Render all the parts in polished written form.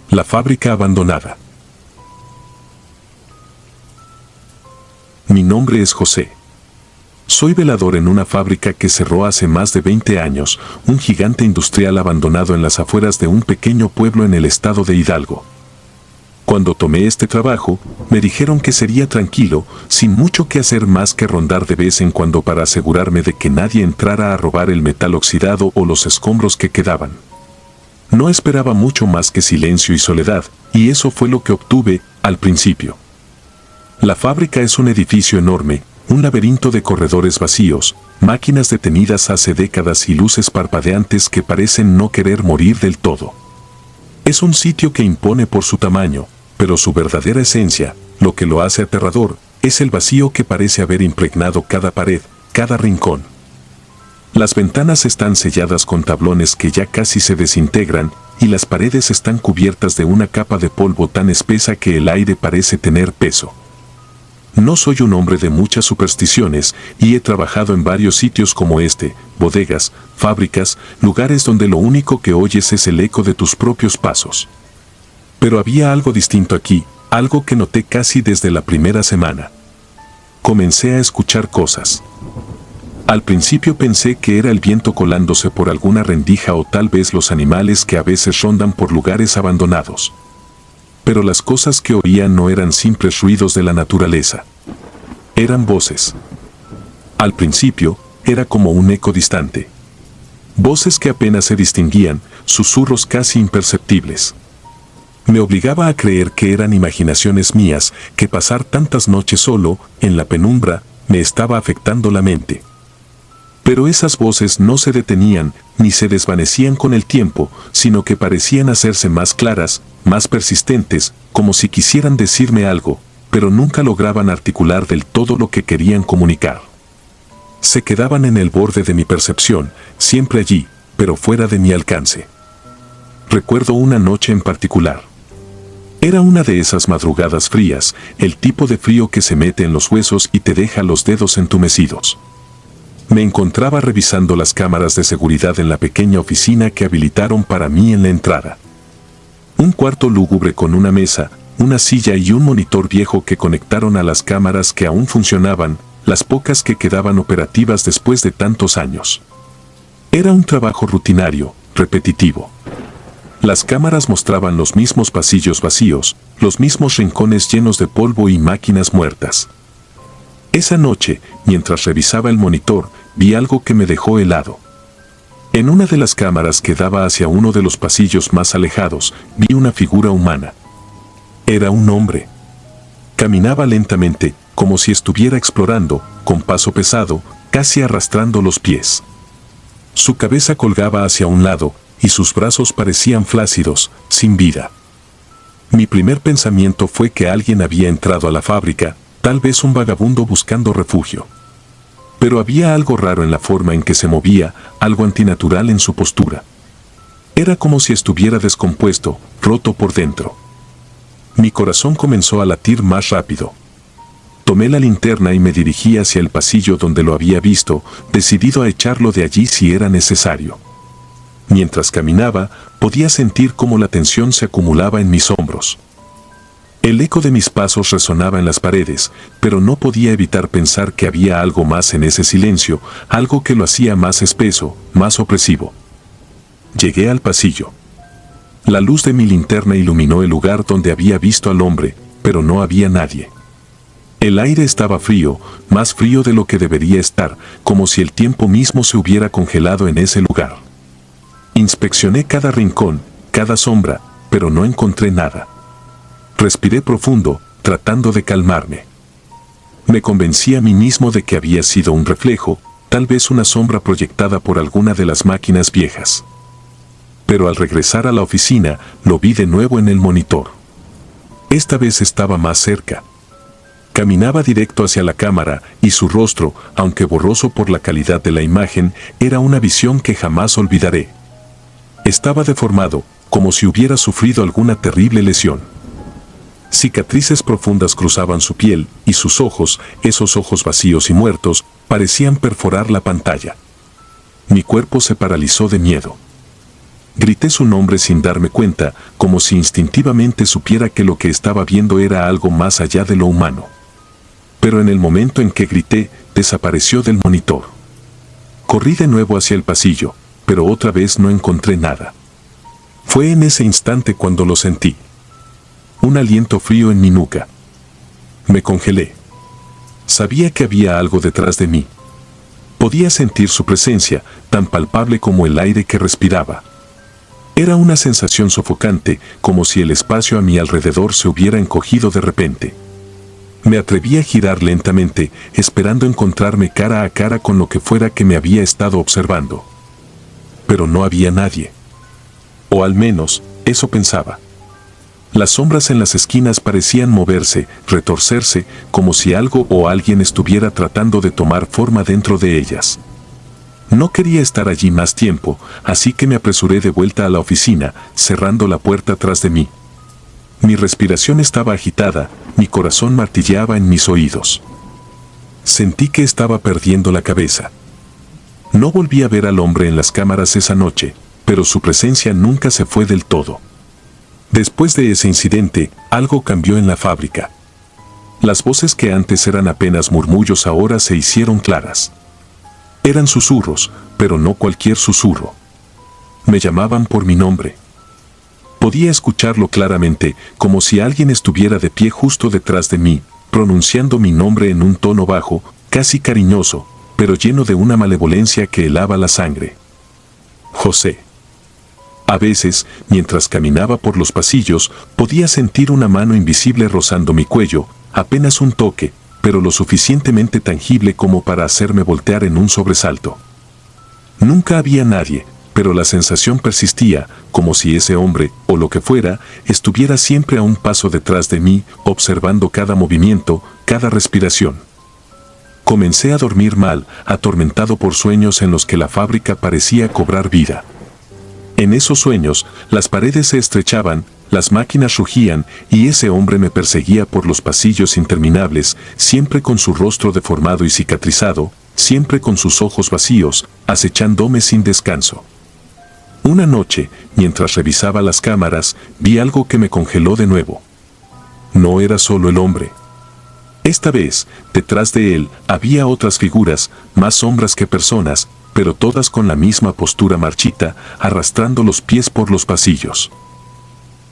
La fábrica abandonada. Mi nombre es José. Soy velador en una fábrica que cerró hace más de 20 años, un gigante industrial abandonado en las afueras de un pequeño pueblo en el estado de Hidalgo. Cuando tomé este trabajo, me dijeron que sería tranquilo, sin mucho que hacer más que rondar de vez en cuando para asegurarme de que nadie entrara a robar el metal oxidado o los escombros que quedaban. No esperaba mucho más que silencio y soledad, y eso fue lo que obtuve al principio. La fábrica es un edificio enorme, un laberinto de corredores vacíos, máquinas detenidas hace décadas y luces parpadeantes que parecen no querer morir del todo. Es un sitio que impone por su tamaño, pero su verdadera esencia, lo que lo hace aterrador, es el vacío que parece haber impregnado cada pared, cada rincón. Las ventanas están selladas con tablones que ya casi se desintegran, y las paredes están cubiertas de una capa de polvo tan espesa que el aire parece tener peso. No soy un hombre de muchas supersticiones y he trabajado en varios sitios como este, bodegas, fábricas, lugares donde lo único que oyes es el eco de tus propios pasos. Pero había algo distinto aquí, algo que noté casi desde la primera semana. Comencé a escuchar cosas. Al principio pensé que era el viento colándose por alguna rendija o tal vez los animales que a veces rondan por lugares abandonados. Pero las cosas que oía no eran simples ruidos de la naturaleza. Eran voces. Al principio, era como un eco distante. Voces que apenas se distinguían, susurros casi imperceptibles. Me obligaba a creer que eran imaginaciones mías, que pasar tantas noches solo, en la penumbra, me estaba afectando la mente. Pero esas voces no se detenían, ni se desvanecían con el tiempo, sino que parecían hacerse más claras, más persistentes, como si quisieran decirme algo, pero nunca lograban articular del todo lo que querían comunicar. Se quedaban en el borde de mi percepción, siempre allí, pero fuera de mi alcance. Recuerdo una noche en particular. Era una de esas madrugadas frías, el tipo de frío que se mete en los huesos y te deja los dedos entumecidos. Me encontraba revisando las cámaras de seguridad en la pequeña oficina que habilitaron para mí en la entrada. Un cuarto lúgubre con una mesa, una silla y un monitor viejo que conectaron a las cámaras que aún funcionaban, las pocas que quedaban operativas después de tantos años. Era un trabajo rutinario, repetitivo. Las cámaras mostraban los mismos pasillos vacíos, los mismos rincones llenos de polvo y máquinas muertas. Esa noche, mientras revisaba el monitor, vi algo que me dejó helado. En una de las cámaras que daba hacia uno de los pasillos más alejados, vi una figura humana. Era un hombre. Caminaba lentamente, como si estuviera explorando, con paso pesado, casi arrastrando los pies. Su cabeza colgaba hacia un lado, y sus brazos parecían flácidos, sin vida. Mi primer pensamiento fue que alguien había entrado a la fábrica, tal vez un vagabundo buscando refugio. Pero había algo raro en la forma en que se movía, algo antinatural en su postura. Era como si estuviera descompuesto, roto por dentro. Mi corazón comenzó a latir más rápido. Tomé la linterna y me dirigí hacia el pasillo donde lo había visto, decidido a echarlo de allí si era necesario. Mientras caminaba, podía sentir cómo la tensión se acumulaba en mis hombros. El eco de mis pasos resonaba en las paredes, pero no podía evitar pensar que había algo más en ese silencio, algo que lo hacía más espeso, más opresivo. Llegué al pasillo. La luz de mi linterna iluminó el lugar donde había visto al hombre, pero no había nadie. El aire estaba frío, más frío de lo que debería estar, como si el tiempo mismo se hubiera congelado en ese lugar. Inspeccioné cada rincón, cada sombra, pero no encontré nada. Respiré profundo, tratando de calmarme. Me convencí a mí mismo de que había sido un reflejo, tal vez una sombra proyectada por alguna de las máquinas viejas. Pero al regresar a la oficina, lo vi de nuevo en el monitor. Esta vez estaba más cerca. Caminaba directo hacia la cámara, y su rostro, aunque borroso por la calidad de la imagen, era una visión que jamás olvidaré. Estaba deformado, como si hubiera sufrido alguna terrible lesión. Cicatrices profundas cruzaban su piel, y sus ojos, esos ojos vacíos y muertos, parecían perforar la pantalla. Mi cuerpo se paralizó de miedo. Grité su nombre sin darme cuenta, como si instintivamente supiera que lo que estaba viendo era algo más allá de lo humano. Pero en el momento en que grité, desapareció del monitor. Corrí de nuevo hacia el pasillo, pero otra vez no encontré nada. Fue en ese instante cuando lo sentí. Un aliento frío en mi nuca. Me congelé. Sabía que había algo detrás de mí. Podía sentir su presencia, tan palpable como el aire que respiraba. Era una sensación sofocante, como si el espacio a mi alrededor se hubiera encogido de repente. Me atreví a girar lentamente, esperando encontrarme cara a cara con lo que fuera que me había estado observando. Pero no había nadie. O al menos, eso pensaba. Las sombras en las esquinas parecían moverse, retorcerse, como si algo o alguien estuviera tratando de tomar forma dentro de ellas. No quería estar allí más tiempo, así que me apresuré de vuelta a la oficina, cerrando la puerta tras de mí. Mi respiración estaba agitada, mi corazón martilleaba en mis oídos. Sentí que estaba perdiendo la cabeza. No volví a ver al hombre en las cámaras esa noche, pero su presencia nunca se fue del todo. Después de ese incidente, algo cambió en la fábrica. Las voces que antes eran apenas murmullos ahora se hicieron claras. Eran susurros, pero no cualquier susurro. Me llamaban por mi nombre. Podía escucharlo claramente, como si alguien estuviera de pie justo detrás de mí, pronunciando mi nombre en un tono bajo, casi cariñoso, pero lleno de una malevolencia que helaba la sangre. José. A veces, mientras caminaba por los pasillos, podía sentir una mano invisible rozando mi cuello, apenas un toque, pero lo suficientemente tangible como para hacerme voltear en un sobresalto. Nunca había nadie, pero la sensación persistía, como si ese hombre, o lo que fuera, estuviera siempre a un paso detrás de mí, observando cada movimiento, cada respiración. Comencé a dormir mal, atormentado por sueños en los que la fábrica parecía cobrar vida. En esos sueños, las paredes se estrechaban, las máquinas rugían y ese hombre me perseguía por los pasillos interminables, siempre con su rostro deformado y cicatrizado, siempre con sus ojos vacíos, acechándome sin descanso. Una noche, mientras revisaba las cámaras, vi algo que me congeló de nuevo. No era solo el hombre. Esta vez, detrás de él, había otras figuras, más sombras que personas, pero todas con la misma postura marchita, arrastrando los pies por los pasillos.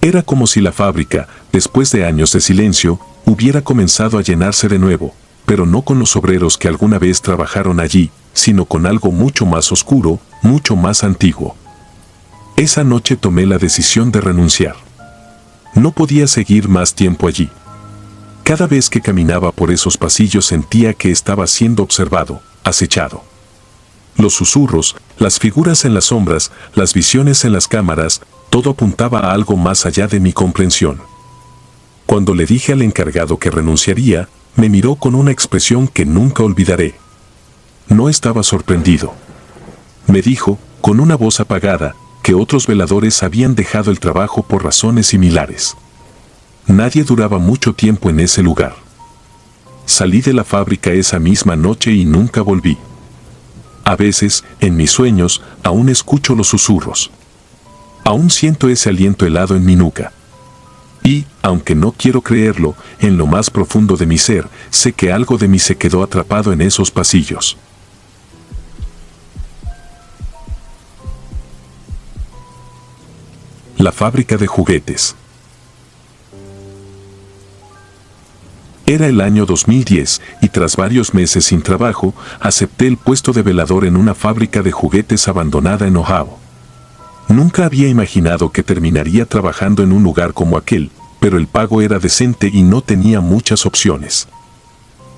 Era como si la fábrica, después de años de silencio, hubiera comenzado a llenarse de nuevo, pero no con los obreros que alguna vez trabajaron allí, sino con algo mucho más oscuro, mucho más antiguo. Esa noche tomé la decisión de renunciar. No podía seguir más tiempo allí. Cada vez que caminaba por esos pasillos sentía que estaba siendo observado, acechado. Los susurros, las figuras en las sombras, las visiones en las cámaras, todo apuntaba a algo más allá de mi comprensión. Cuando le dije al encargado que renunciaría, me miró con una expresión que nunca olvidaré. No estaba sorprendido. Me dijo, con una voz apagada, que otros veladores habían dejado el trabajo por razones similares. Nadie duraba mucho tiempo en ese lugar. Salí de la fábrica esa misma noche y nunca volví. A veces, en mis sueños, aún escucho los susurros. Aún siento ese aliento helado en mi nuca. Y, aunque no quiero creerlo, en lo más profundo de mi ser, sé que algo de mí se quedó atrapado en esos pasillos. La fábrica de juguetes. Era el año 2010 y tras varios meses sin trabajo, acepté el puesto de velador en una fábrica de juguetes abandonada en Ohio. Nunca había imaginado que terminaría trabajando en un lugar como aquel, pero el pago era decente y no tenía muchas opciones.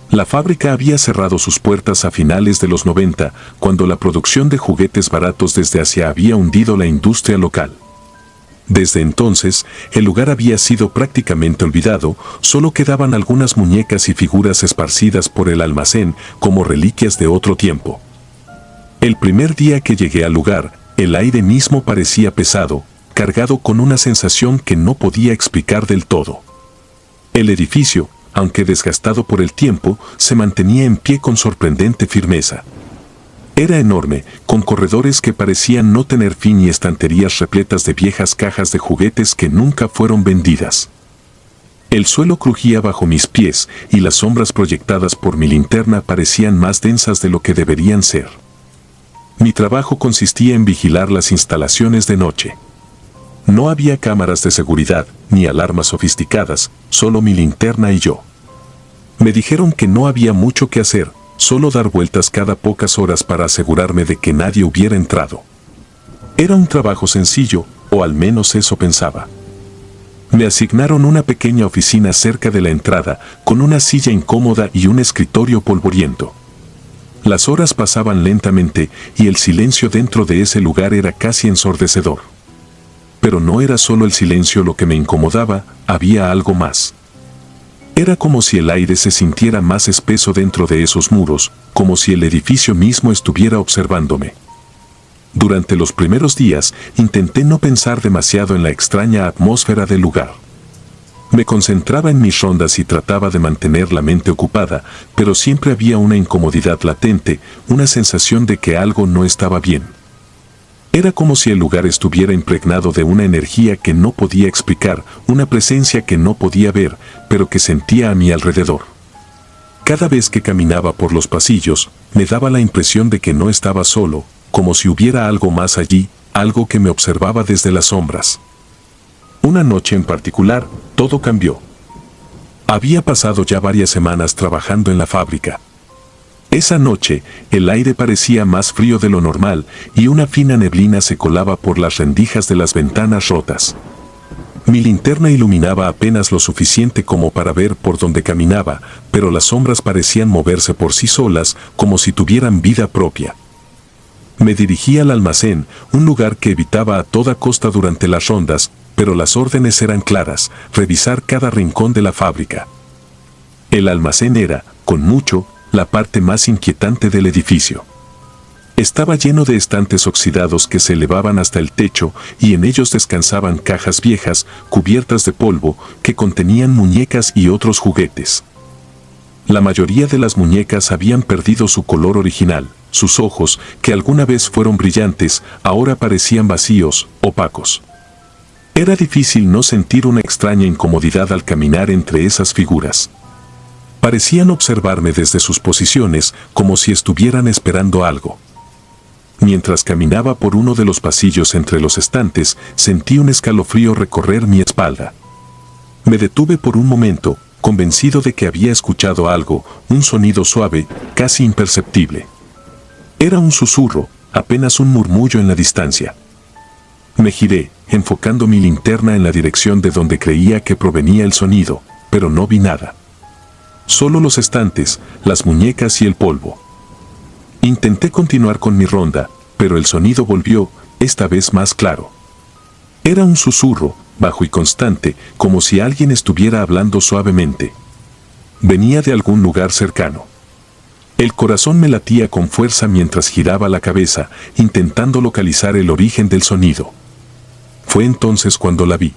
La fábrica había cerrado sus puertas a finales de los 90, cuando la producción de juguetes baratos desde Asia había hundido la industria local. Desde entonces, el lugar había sido prácticamente olvidado, solo quedaban algunas muñecas y figuras esparcidas por el almacén como reliquias de otro tiempo. El primer día que llegué al lugar, el aire mismo parecía pesado, cargado con una sensación que no podía explicar del todo. El edificio, aunque desgastado por el tiempo, se mantenía en pie con sorprendente firmeza. Era enorme, con corredores que parecían no tener fin y estanterías repletas de viejas cajas de juguetes que nunca fueron vendidas. El suelo crujía bajo mis pies y las sombras proyectadas por mi linterna parecían más densas de lo que deberían ser. Mi trabajo consistía en vigilar las instalaciones de noche. No había cámaras de seguridad ni alarmas sofisticadas, solo mi linterna y yo. Me dijeron que no había mucho que hacer, solo dar vueltas cada pocas horas para asegurarme de que nadie hubiera entrado. Era un trabajo sencillo, o al menos eso pensaba. Me asignaron una pequeña oficina cerca de la entrada, con una silla incómoda y un escritorio polvoriento. Las horas pasaban lentamente y el silencio dentro de ese lugar era casi ensordecedor. Pero no era solo el silencio lo que me incomodaba, había algo más. Era como si el aire se sintiera más espeso dentro de esos muros, como si el edificio mismo estuviera observándome. Durante los primeros días, intenté no pensar demasiado en la extraña atmósfera del lugar. Me concentraba en mis rondas y trataba de mantener la mente ocupada, pero siempre había una incomodidad latente, una sensación de que algo no estaba bien. Era como si el lugar estuviera impregnado de una energía que no podía explicar, una presencia que no podía ver, pero que sentía a mi alrededor. Cada vez que caminaba por los pasillos, me daba la impresión de que no estaba solo, como si hubiera algo más allí, algo que me observaba desde las sombras. Una noche en particular, todo cambió. Había pasado ya varias semanas trabajando en la fábrica. Esa noche, el aire parecía más frío de lo normal y una fina neblina se colaba por las rendijas de las ventanas rotas. Mi linterna iluminaba apenas lo suficiente como para ver por dónde caminaba, pero las sombras parecían moverse por sí solas, como si tuvieran vida propia. Me dirigí al almacén, un lugar que evitaba a toda costa durante las rondas, pero las órdenes eran claras, revisar cada rincón de la fábrica. El almacén era, con mucho, la parte más inquietante del edificio. Estaba lleno de estantes oxidados que se elevaban hasta el techo y en ellos descansaban cajas viejas, cubiertas de polvo, que contenían muñecas y otros juguetes. La mayoría de las muñecas habían perdido su color original, sus ojos, que alguna vez fueron brillantes, ahora parecían vacíos, opacos. Era difícil no sentir una extraña incomodidad al caminar entre esas figuras. Parecían observarme desde sus posiciones, como si estuvieran esperando algo. Mientras caminaba por uno de los pasillos entre los estantes, sentí un escalofrío recorrer mi espalda. Me detuve por un momento, convencido de que había escuchado algo, un sonido suave, casi imperceptible. Era un susurro, apenas un murmullo en la distancia. Me giré, enfocando mi linterna en la dirección de donde creía que provenía el sonido, pero no vi nada. Solo los estantes, las muñecas y el polvo. Intenté continuar con mi ronda, pero el sonido volvió, esta vez más claro. Era un susurro, bajo y constante, como si alguien estuviera hablando suavemente. Venía de algún lugar cercano. El corazón me latía con fuerza mientras giraba la cabeza, intentando localizar el origen del sonido. Fue entonces cuando la vi.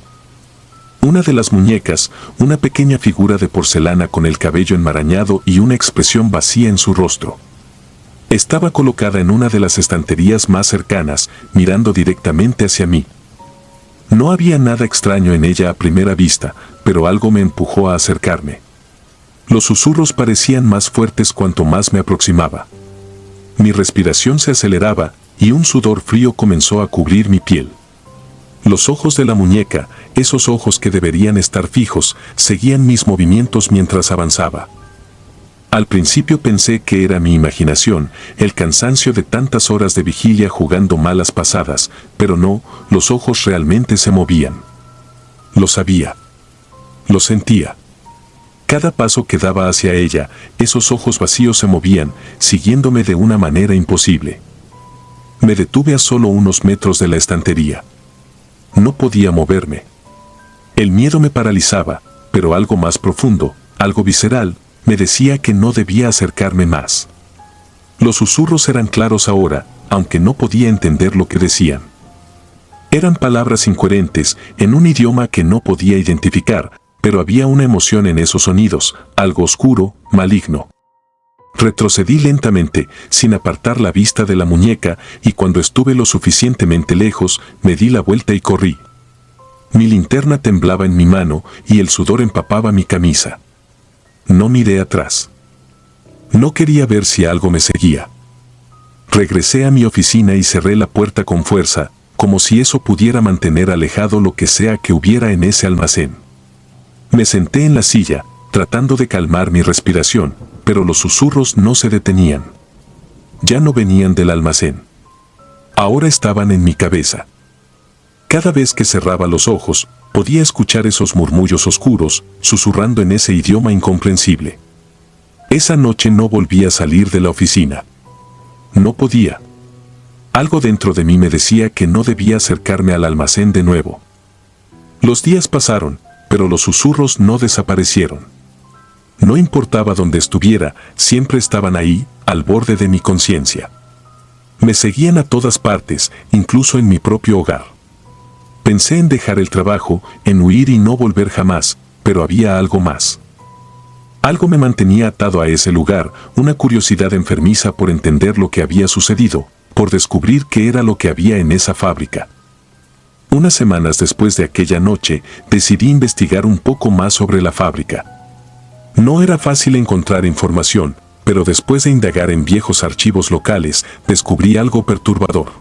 Una de las muñecas, una pequeña figura de porcelana con el cabello enmarañado y una expresión vacía en su rostro. Estaba colocada en una de las estanterías más cercanas, mirando directamente hacia mí. No había nada extraño en ella a primera vista, pero algo me empujó a acercarme. Los susurros parecían más fuertes cuanto más me aproximaba. Mi respiración se aceleraba y un sudor frío comenzó a cubrir mi piel. Los ojos de la muñeca, esos ojos que deberían estar fijos, seguían mis movimientos mientras avanzaba. Al principio pensé que era mi imaginación, el cansancio de tantas horas de vigilia jugando malas pasadas, pero no, los ojos realmente se movían. Lo sabía. Lo sentía. Cada paso que daba hacia ella, esos ojos vacíos se movían, siguiéndome de una manera imposible. Me detuve a solo unos metros de la estantería. No podía moverme. El miedo me paralizaba, pero algo más profundo, algo visceral, me decía que no debía acercarme más. Los susurros eran claros ahora, aunque no podía entender lo que decían. Eran palabras incoherentes, en un idioma que no podía identificar, pero había una emoción en esos sonidos, algo oscuro, maligno. Retrocedí lentamente, sin apartar la vista de la muñeca, y cuando estuve lo suficientemente lejos, me di la vuelta y corrí. Mi linterna temblaba en mi mano y el sudor empapaba mi camisa. No miré atrás. No quería ver si algo me seguía. Regresé a mi oficina y cerré la puerta con fuerza, como si eso pudiera mantener alejado lo que sea que hubiera en ese almacén. Me senté en la silla, tratando de calmar mi respiración, pero los susurros no se detenían. Ya no venían del almacén. Ahora estaban en mi cabeza. Cada vez que cerraba los ojos, podía escuchar esos murmullos oscuros, susurrando en ese idioma incomprensible. Esa noche no volví a salir de la oficina. No podía. Algo dentro de mí me decía que no debía acercarme al almacén de nuevo. Los días pasaron, pero los susurros no desaparecieron. No importaba dónde estuviera, siempre estaban ahí, al borde de mi conciencia. Me seguían a todas partes, incluso en mi propio hogar. Pensé en dejar el trabajo, en huir y no volver jamás, pero había algo más. Algo me mantenía atado a ese lugar, una curiosidad enfermiza por entender lo que había sucedido, por descubrir qué era lo que había en esa fábrica. Unas semanas después de aquella noche, decidí investigar un poco más sobre la fábrica. No era fácil encontrar información, pero después de indagar en viejos archivos locales, descubrí algo perturbador.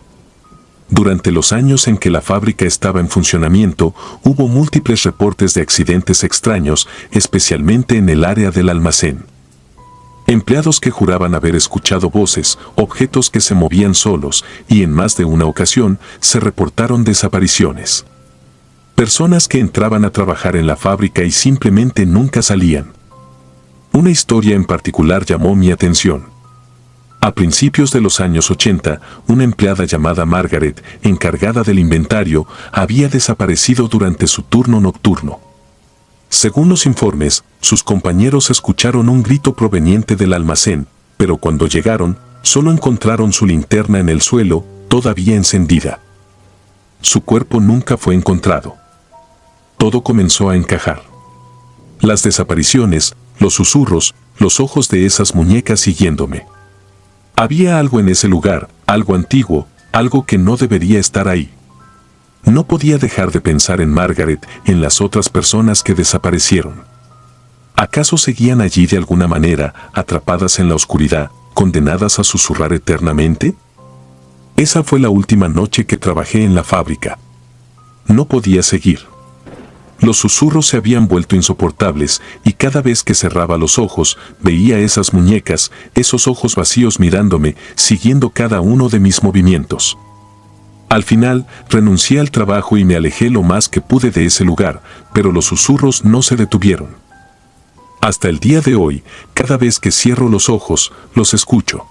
Durante los años en que la fábrica estaba en funcionamiento, hubo múltiples reportes de accidentes extraños, especialmente en el área del almacén. Empleados que juraban haber escuchado voces, objetos que se movían solos, y en más de una ocasión se reportaron desapariciones. Personas que entraban a trabajar en la fábrica y simplemente nunca salían. Una historia en particular llamó mi atención. A principios de los años 80, una empleada llamada Margaret, encargada del inventario, había desaparecido durante su turno nocturno. Según los informes, sus compañeros escucharon un grito proveniente del almacén, pero cuando llegaron, solo encontraron su linterna en el suelo, todavía encendida. Su cuerpo nunca fue encontrado. Todo comenzó a encajar. Las desapariciones, los susurros, los ojos de esas muñecas siguiéndome. Había algo en ese lugar, algo antiguo, algo que no debería estar ahí. No podía dejar de pensar en Margaret, en las otras personas que desaparecieron. ¿Acaso seguían allí de alguna manera, atrapadas en la oscuridad, condenadas a susurrar eternamente? Esa fue la última noche que trabajé en la fábrica. No podía seguir. Los susurros se habían vuelto insoportables y cada vez que cerraba los ojos, veía esas muñecas, esos ojos vacíos mirándome, siguiendo cada uno de mis movimientos. Al final, renuncié al trabajo y me alejé lo más que pude de ese lugar, pero los susurros no se detuvieron. Hasta el día de hoy, cada vez que cierro los ojos, los escucho.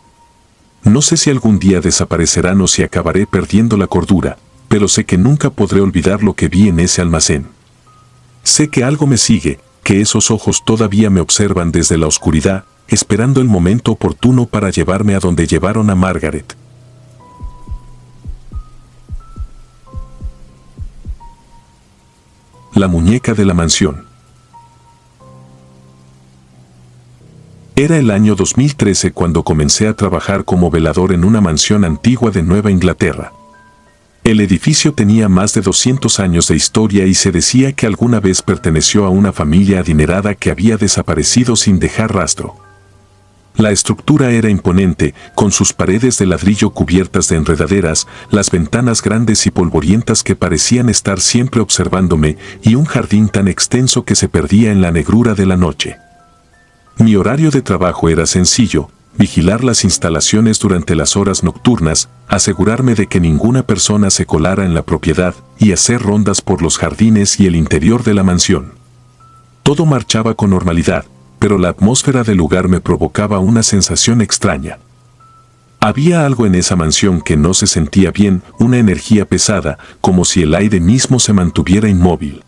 No sé si algún día desaparecerán o si acabaré perdiendo la cordura, pero sé que nunca podré olvidar lo que vi en ese almacén. Sé que algo me sigue, que esos ojos todavía me observan desde la oscuridad, esperando el momento oportuno para llevarme a donde llevaron a Margaret. La muñeca de la mansión. Era el año 2013 cuando comencé a trabajar como velador en una mansión antigua de Nueva Inglaterra. El edificio tenía más de 200 años de historia y se decía que alguna vez perteneció a una familia adinerada que había desaparecido sin dejar rastro. La estructura era imponente, con sus paredes de ladrillo cubiertas de enredaderas, las ventanas grandes y polvorientas que parecían estar siempre observándome, y un jardín tan extenso que se perdía en la negrura de la noche. Mi horario de trabajo era sencillo: vigilar las instalaciones durante las horas nocturnas, asegurarme de que ninguna persona se colara en la propiedad y hacer rondas por los jardines y el interior de la mansión. Todo marchaba con normalidad, pero la atmósfera del lugar me provocaba una sensación extraña. Había algo en esa mansión que no se sentía bien, una energía pesada, como si el aire mismo se mantuviera inmóvil.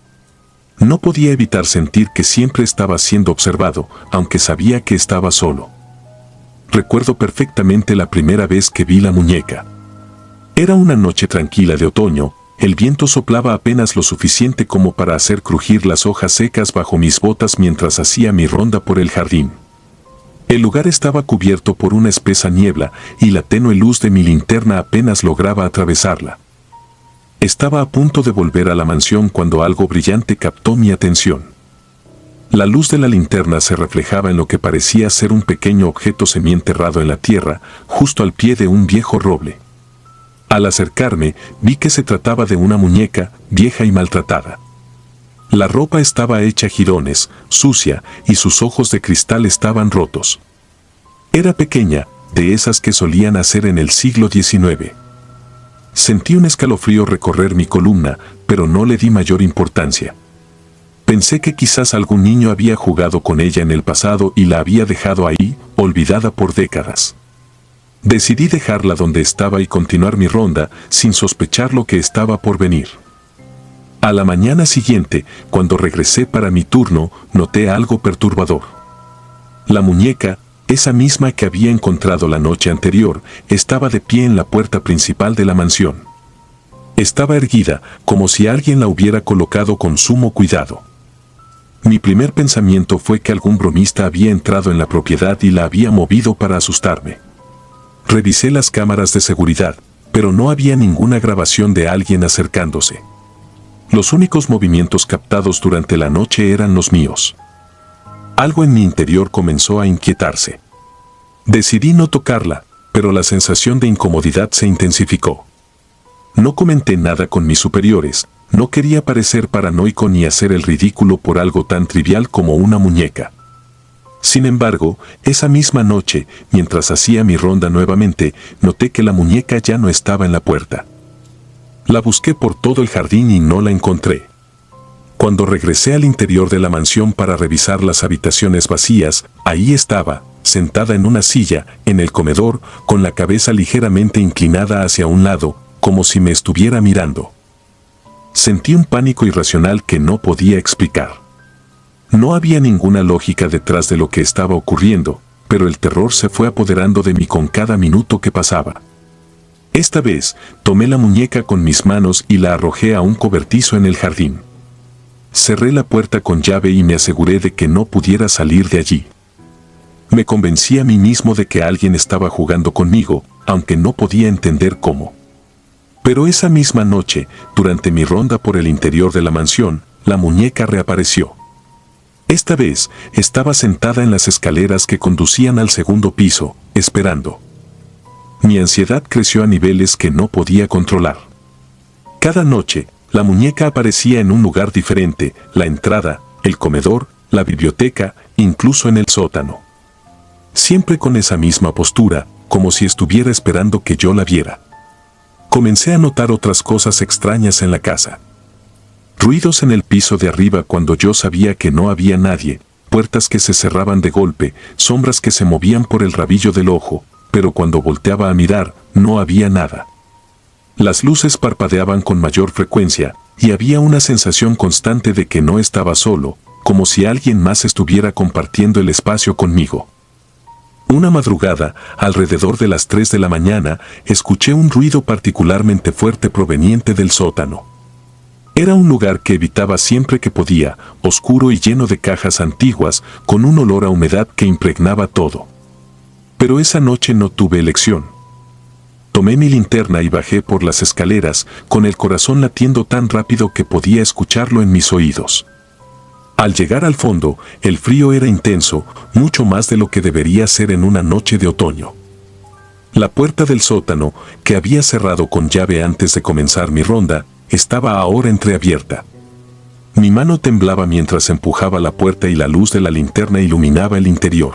No podía evitar sentir que siempre estaba siendo observado, aunque sabía que estaba solo. Recuerdo perfectamente la primera vez que vi la muñeca. Era una noche tranquila de otoño, el viento soplaba apenas lo suficiente como para hacer crujir las hojas secas bajo mis botas mientras hacía mi ronda por el jardín. El lugar estaba cubierto por una espesa niebla y la tenue luz de mi linterna apenas lograba atravesarla. Estaba a punto de volver a la mansión cuando algo brillante captó mi atención. La luz de la linterna se reflejaba en lo que parecía ser un pequeño objeto semienterrado en la tierra, justo al pie de un viejo roble. Al acercarme, vi que se trataba de una muñeca, vieja y maltratada. La ropa estaba hecha jirones, sucia, y sus ojos de cristal estaban rotos. Era pequeña, de esas que solían hacer en el siglo XIX. Sentí un escalofrío recorrer mi columna, pero no le di mayor importancia. Pensé que quizás algún niño había jugado con ella en el pasado y la había dejado ahí, olvidada por décadas. Decidí dejarla donde estaba y continuar mi ronda, sin sospechar lo que estaba por venir. A la mañana siguiente, cuando regresé para mi turno, noté algo perturbador. La muñeca, esa misma que había encontrado la noche anterior, estaba de pie en la puerta principal de la mansión. Estaba erguida, como si alguien la hubiera colocado con sumo cuidado. Mi primer pensamiento fue que algún bromista había entrado en la propiedad y la había movido para asustarme. Revisé las cámaras de seguridad, pero no había ninguna grabación de alguien acercándose. Los únicos movimientos captados durante la noche eran los míos. Algo en mi interior comenzó a inquietarse. Decidí no tocarla, pero la sensación de incomodidad se intensificó. No comenté nada con mis superiores, no quería parecer paranoico ni hacer el ridículo por algo tan trivial como una muñeca. Sin embargo, esa misma noche, mientras hacía mi ronda nuevamente, noté que la muñeca ya no estaba en la puerta. La busqué por todo el jardín y no la encontré. Cuando regresé al interior de la mansión para revisar las habitaciones vacías, ahí estaba, sentada en una silla, en el comedor, con la cabeza ligeramente inclinada hacia un lado, como si me estuviera mirando. Sentí un pánico irracional que no podía explicar. No había ninguna lógica detrás de lo que estaba ocurriendo, pero el terror se fue apoderando de mí con cada minuto que pasaba. Esta vez, tomé la muñeca con mis manos y la arrojé a un cobertizo en el jardín. Cerré la puerta con llave y me aseguré de que no pudiera salir de allí. Me convencí a mí mismo de que alguien estaba jugando conmigo, aunque no podía entender cómo. Pero esa misma noche, durante mi ronda por el interior de la mansión, la muñeca reapareció. Esta vez, estaba sentada en las escaleras que conducían al segundo piso, esperando. Mi ansiedad creció a niveles que no podía controlar. Cada noche, la muñeca aparecía en un lugar diferente, la entrada, el comedor, la biblioteca, incluso en el sótano. Siempre con esa misma postura, como si estuviera esperando que yo la viera. Comencé a notar otras cosas extrañas en la casa. Ruidos en el piso de arriba cuando yo sabía que no había nadie, puertas que se cerraban de golpe, sombras que se movían por el rabillo del ojo, pero cuando volteaba a mirar, no había nada. Las luces parpadeaban con mayor frecuencia, y había una sensación constante de que no estaba solo, como si alguien más estuviera compartiendo el espacio conmigo. Una madrugada, alrededor de las 3 de la mañana, escuché un ruido particularmente fuerte proveniente del sótano. Era un lugar que evitaba siempre que podía, oscuro y lleno de cajas antiguas, con un olor a humedad que impregnaba todo. Pero esa noche no tuve elección. Tomé mi linterna y bajé por las escaleras, con el corazón latiendo tan rápido que podía escucharlo en mis oídos. Al llegar al fondo, el frío era intenso, mucho más de lo que debería ser en una noche de otoño. La puerta del sótano, que había cerrado con llave antes de comenzar mi ronda, estaba ahora entreabierta. Mi mano temblaba mientras empujaba la puerta y la luz de la linterna iluminaba el interior.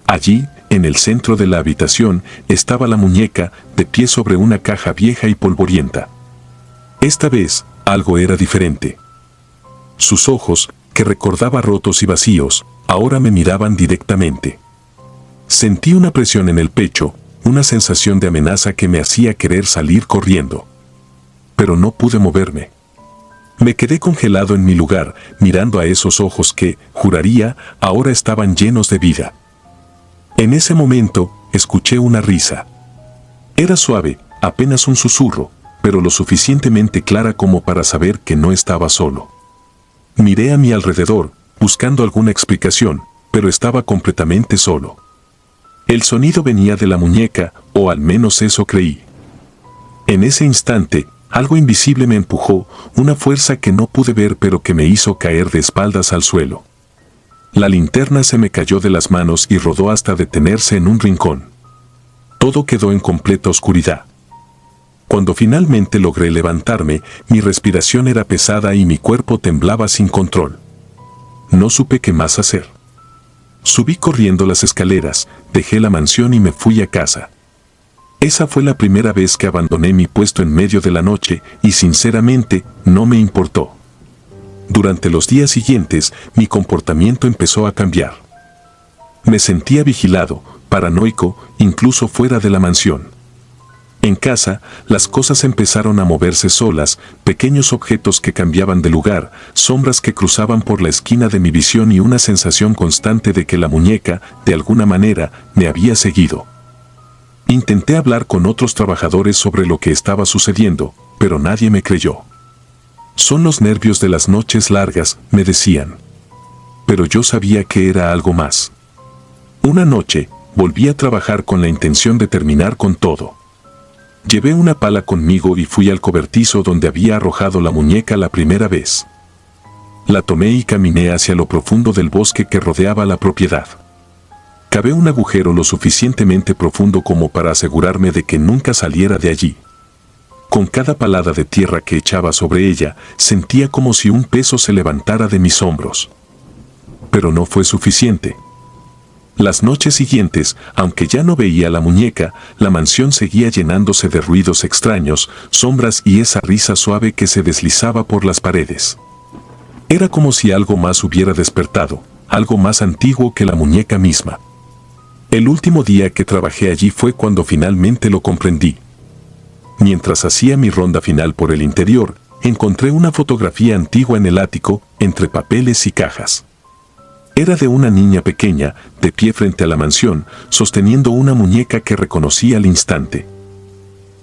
Allí, en el centro de la habitación, estaba la muñeca, de pie sobre una caja vieja y polvorienta. Esta vez, algo era diferente. Sus ojos, que recordaba rotos y vacíos, ahora me miraban directamente. Sentí una presión en el pecho, una sensación de amenaza que me hacía querer salir corriendo. Pero no pude moverme. Me quedé congelado en mi lugar, mirando a esos ojos que, juraría, ahora estaban llenos de vida. En ese momento, escuché una risa. Era suave, apenas un susurro, pero lo suficientemente clara como para saber que no estaba solo. Miré a mi alrededor, buscando alguna explicación, pero estaba completamente solo. El sonido venía de la muñeca, o al menos eso creí. En ese instante, algo invisible me empujó, una fuerza que no pude ver pero que me hizo caer de espaldas al suelo. La linterna se me cayó de las manos y rodó hasta detenerse en un rincón. Todo quedó en completa oscuridad. Cuando finalmente logré levantarme, mi respiración era pesada y mi cuerpo temblaba sin control. No supe qué más hacer. Subí corriendo las escaleras, dejé la mansión y me fui a casa. Esa fue la primera vez que abandoné mi puesto en medio de la noche y sinceramente no me importó. Durante los días siguientes, mi comportamiento empezó a cambiar. Me sentía vigilado, paranoico, incluso fuera de la mansión. En casa, las cosas empezaron a moverse solas, pequeños objetos que cambiaban de lugar, sombras que cruzaban por la esquina de mi visión y una sensación constante de que la muñeca, de alguna manera, me había seguido. Intenté hablar con otros trabajadores sobre lo que estaba sucediendo, pero nadie me creyó. Son los nervios de las noches largas, me decían. Pero yo sabía que era algo más. Una noche, volví a trabajar con la intención de terminar con todo. Llevé una pala conmigo y fui al cobertizo donde había arrojado la muñeca la primera vez. La tomé y caminé hacia lo profundo del bosque que rodeaba la propiedad. Cavé un agujero lo suficientemente profundo como para asegurarme de que nunca saliera de allí. Con cada palada de tierra que echaba sobre ella, sentía como si un peso se levantara de mis hombros. Pero no fue suficiente. Las noches siguientes, aunque ya no veía la muñeca, la mansión seguía llenándose de ruidos extraños, sombras y esa risa suave que se deslizaba por las paredes. Era como si algo más hubiera despertado, algo más antiguo que la muñeca misma. El último día que trabajé allí fue cuando finalmente lo comprendí. Mientras hacía mi ronda final por el interior, encontré una fotografía antigua en el ático, entre papeles y cajas. Era de una niña pequeña, de pie frente a la mansión, sosteniendo una muñeca que reconocí al instante.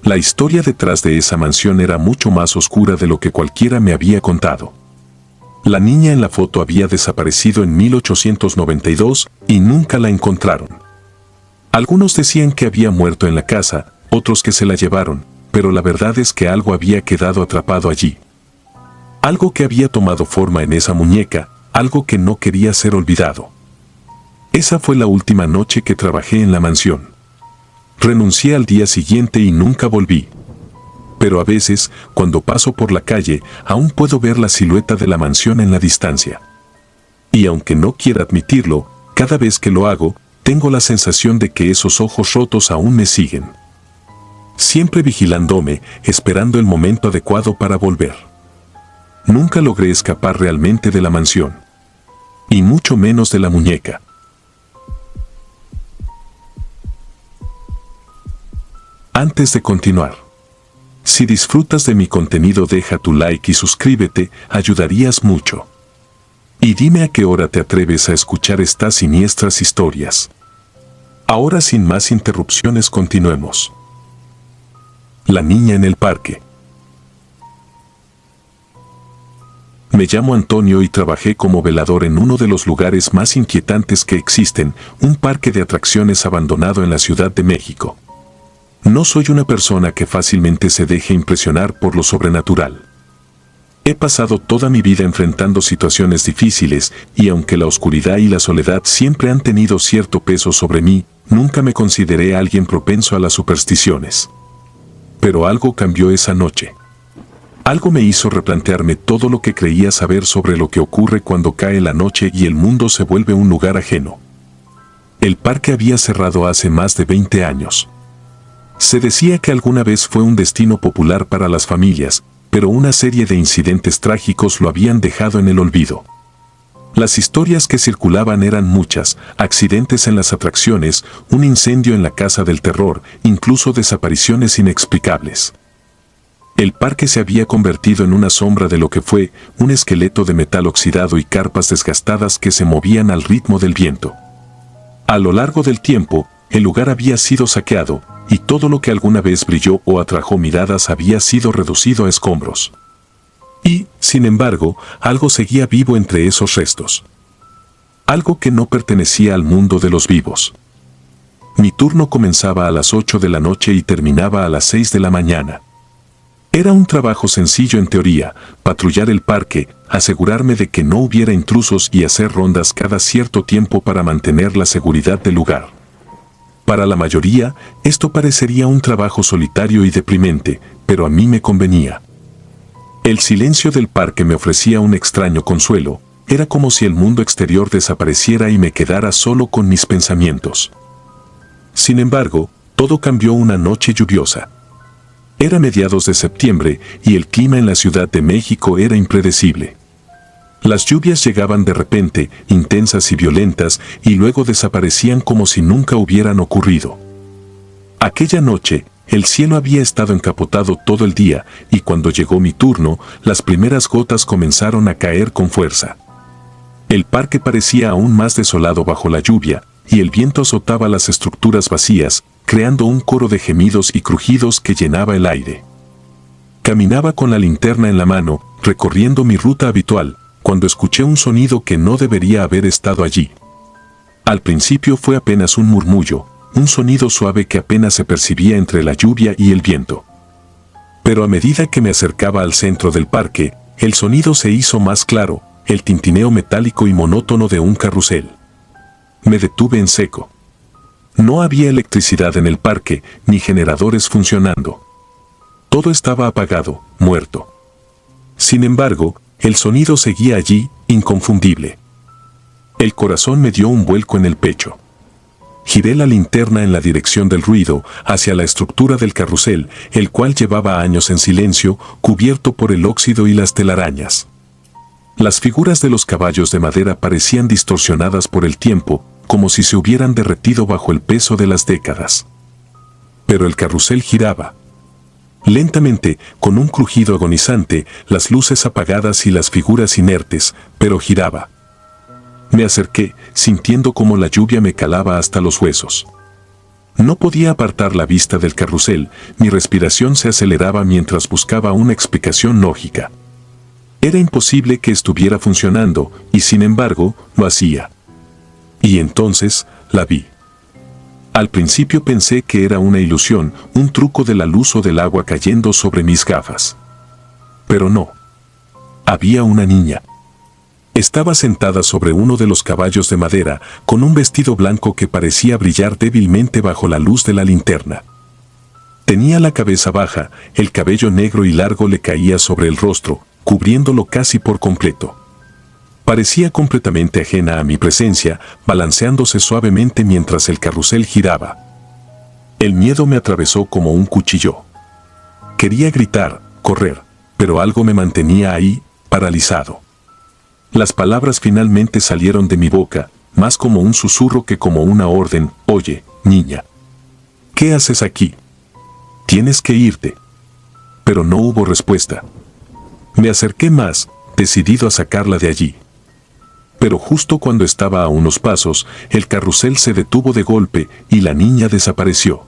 La historia detrás de esa mansión era mucho más oscura de lo que cualquiera me había contado. La niña en la foto había desaparecido en 1892 y nunca la encontraron. Algunos decían que había muerto en la casa, otros que se la llevaron, pero la verdad es que algo había quedado atrapado allí. Algo que había tomado forma en esa muñeca, algo que no quería ser olvidado. Esa fue la última noche que trabajé en la mansión. Renuncié al día siguiente y nunca volví. Pero a veces, cuando paso por la calle, aún puedo ver la silueta de la mansión en la distancia. Y aunque no quiera admitirlo, cada vez que lo hago, tengo la sensación de que esos ojos rotos aún me siguen. Siempre vigilándome, esperando el momento adecuado para volver. Nunca logré escapar realmente de la mansión. Y mucho menos de la muñeca. Antes de continuar, si disfrutas de mi contenido, deja tu like y suscríbete, ayudarías mucho. Y dime a qué hora te atreves a escuchar estas siniestras historias. Ahora, sin más interrupciones, continuemos. La niña en el parque. Me llamo Antonio y trabajé como velador en uno de los lugares más inquietantes que existen, un parque de atracciones abandonado en la Ciudad de México. No soy una persona que fácilmente se deje impresionar por lo sobrenatural. He pasado toda mi vida enfrentando situaciones difíciles y aunque la oscuridad y la soledad siempre han tenido cierto peso sobre mí, nunca me consideré alguien propenso a las supersticiones. Pero algo cambió esa noche. Algo me hizo replantearme todo lo que creía saber sobre lo que ocurre cuando cae la noche y el mundo se vuelve un lugar ajeno. El parque había cerrado hace más de 20 años. Se decía que alguna vez fue un destino popular para las familias, pero una serie de incidentes trágicos lo habían dejado en el olvido. Las historias que circulaban eran muchas: accidentes en las atracciones, un incendio en la casa del terror, incluso desapariciones inexplicables. El parque se había convertido en una sombra de lo que fue un esqueleto de metal oxidado y carpas desgastadas que se movían al ritmo del viento. A lo largo del tiempo, el lugar había sido saqueado, y todo lo que alguna vez brilló o atrajo miradas había sido reducido a escombros. Y, sin embargo, algo seguía vivo entre esos restos. algo que no pertenecía al mundo de los vivos. Mi turno comenzaba a las 8 de la noche y terminaba a las 6 de la mañana. Era un trabajo sencillo en teoría, patrullar el parque, asegurarme de que no hubiera intrusos y hacer rondas cada cierto tiempo para mantener la seguridad del lugar. Para la mayoría, esto parecería un trabajo solitario y deprimente, pero a mí me convenía. El silencio del parque me ofrecía un extraño consuelo, era como si el mundo exterior desapareciera y me quedara solo con mis pensamientos. Sin embargo, todo cambió una noche lluviosa. Era mediados de septiembre y el clima en la Ciudad de México era impredecible. Las lluvias llegaban de repente, intensas y violentas, y luego desaparecían como si nunca hubieran ocurrido. Aquella noche, el cielo había estado encapotado todo el día, y cuando llegó mi turno, las primeras gotas comenzaron a caer con fuerza. El parque parecía aún más desolado bajo la lluvia, y el viento azotaba las estructuras vacías, creando un coro de gemidos y crujidos que llenaba el aire. Caminaba con la linterna en la mano, recorriendo mi ruta habitual, cuando escuché un sonido que no debería haber estado allí. Al principio fue apenas un murmullo, un sonido suave que apenas se percibía entre la lluvia y el viento. Pero a medida que me acercaba al centro del parque, el sonido se hizo más claro, el tintineo metálico y monótono de un carrusel. Me detuve en seco. No había electricidad en el parque, ni generadores funcionando. Todo estaba apagado, muerto. Sin embargo, el sonido seguía allí, inconfundible. El corazón me dio un vuelco en el pecho. Giré la linterna en la dirección del ruido, hacia la estructura del carrusel, el cual llevaba años en silencio, cubierto por el óxido y las telarañas. Las figuras de los caballos de madera parecían distorsionadas por el tiempo, como si se hubieran derretido bajo el peso de las décadas. Pero el carrusel giraba. Lentamente, con un crujido agonizante, las luces apagadas y las figuras inertes, pero giraba. Me acerqué, sintiendo como la lluvia me calaba hasta los huesos. No podía apartar la vista del carrusel, mi respiración se aceleraba mientras buscaba una explicación lógica. Era imposible que estuviera funcionando, y sin embargo, lo hacía. Y entonces, la vi. Al principio pensé que era una ilusión, un truco de la luz o del agua cayendo sobre mis gafas. Pero no. Había una niña. Estaba sentada sobre uno de los caballos de madera, con un vestido blanco que parecía brillar débilmente bajo la luz de la linterna. Tenía la cabeza baja, el cabello negro y largo le caía sobre el rostro, cubriéndolo casi por completo. Parecía completamente ajena a mi presencia, balanceándose suavemente mientras el carrusel giraba. El miedo me atravesó como un cuchillo. Quería gritar, correr, pero algo me mantenía ahí, paralizado. Las palabras finalmente salieron de mi boca, más como un susurro que como una orden. Oye, niña. ¿Qué haces aquí? Tienes que irte. Pero no hubo respuesta. Me acerqué más, decidido a sacarla de allí. Pero justo cuando estaba a unos pasos, el carrusel se detuvo de golpe y la niña desapareció.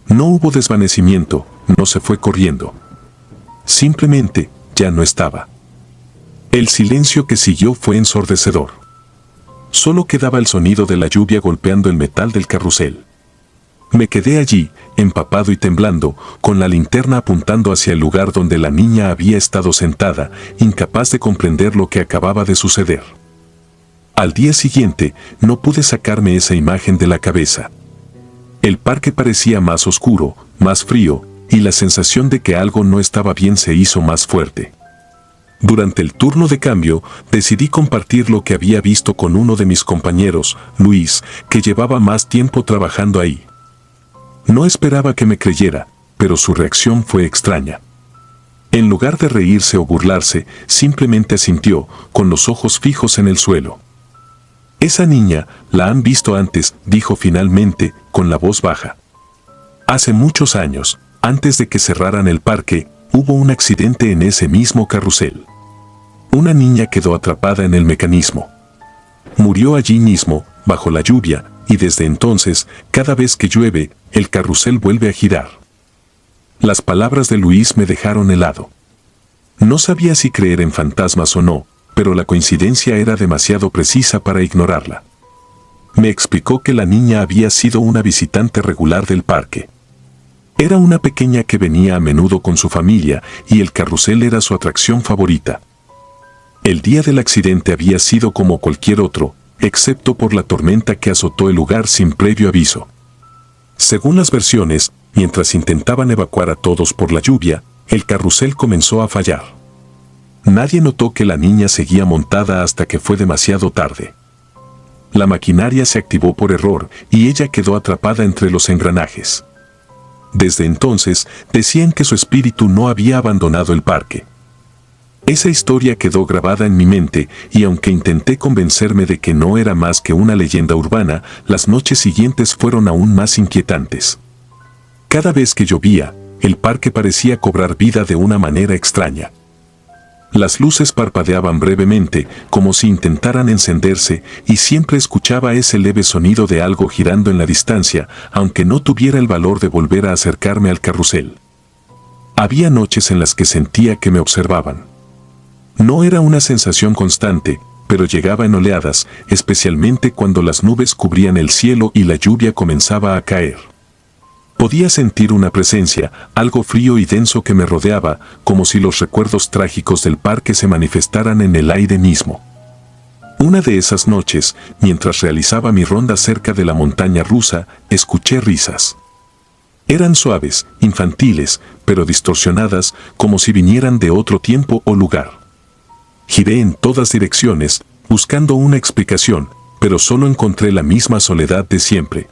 No hubo desvanecimiento, no se fue corriendo. Simplemente, ya no estaba. El silencio que siguió fue ensordecedor. Solo quedaba el sonido de la lluvia golpeando el metal del carrusel. Me quedé allí, empapado y temblando, con la linterna apuntando hacia el lugar donde la niña había estado sentada, incapaz de comprender lo que acababa de suceder. Al día siguiente, no pude sacarme esa imagen de la cabeza. El parque parecía más oscuro, más frío, y la sensación de que algo no estaba bien se hizo más fuerte. Durante el turno de cambio, decidí compartir lo que había visto con uno de mis compañeros, Luis, que llevaba más tiempo trabajando ahí. No esperaba que me creyera, pero su reacción fue extraña. En lugar de reírse o burlarse, simplemente asintió, con los ojos fijos en el suelo. Esa niña, la han visto antes, dijo finalmente, con la voz baja. Hace muchos años, antes de que cerraran el parque, hubo un accidente en ese mismo carrusel. Una niña quedó atrapada en el mecanismo. Murió allí mismo, bajo la lluvia, y desde entonces, cada vez que llueve, el carrusel vuelve a girar. Las palabras de Luis me dejaron helado. No sabía si creer en fantasmas o no, pero la coincidencia era demasiado precisa para ignorarla. Me explicó que la niña había sido una visitante regular del parque. Era una pequeña que venía a menudo con su familia y el carrusel era su atracción favorita. El día del accidente había sido como cualquier otro, excepto por la tormenta que azotó el lugar sin previo aviso. Según las versiones, mientras intentaban evacuar a todos por la lluvia, el carrusel comenzó a fallar. Nadie notó que la niña seguía montada hasta que fue demasiado tarde. La maquinaria se activó por error y ella quedó atrapada entre los engranajes. Desde entonces, decían que su espíritu no había abandonado el parque. Esa historia quedó grabada en mi mente y aunque intenté convencerme de que no era más que una leyenda urbana, las noches siguientes fueron aún más inquietantes. Cada vez que llovía, el parque parecía cobrar vida de una manera extraña. Las luces parpadeaban brevemente, como si intentaran encenderse, y siempre escuchaba ese leve sonido de algo girando en la distancia, aunque no tuviera el valor de volver a acercarme al carrusel. Había noches en las que sentía que me observaban. No era una sensación constante, pero llegaba en oleadas, especialmente cuando las nubes cubrían el cielo y la lluvia comenzaba a caer. Podía sentir una presencia, algo frío y denso que me rodeaba, como si los recuerdos trágicos del parque se manifestaran en el aire mismo. Una de esas noches, mientras realizaba mi ronda cerca de la montaña rusa, escuché risas. Eran suaves, infantiles, pero distorsionadas, como si vinieran de otro tiempo o lugar. Giré en todas direcciones, buscando una explicación, pero solo encontré la misma soledad de siempre.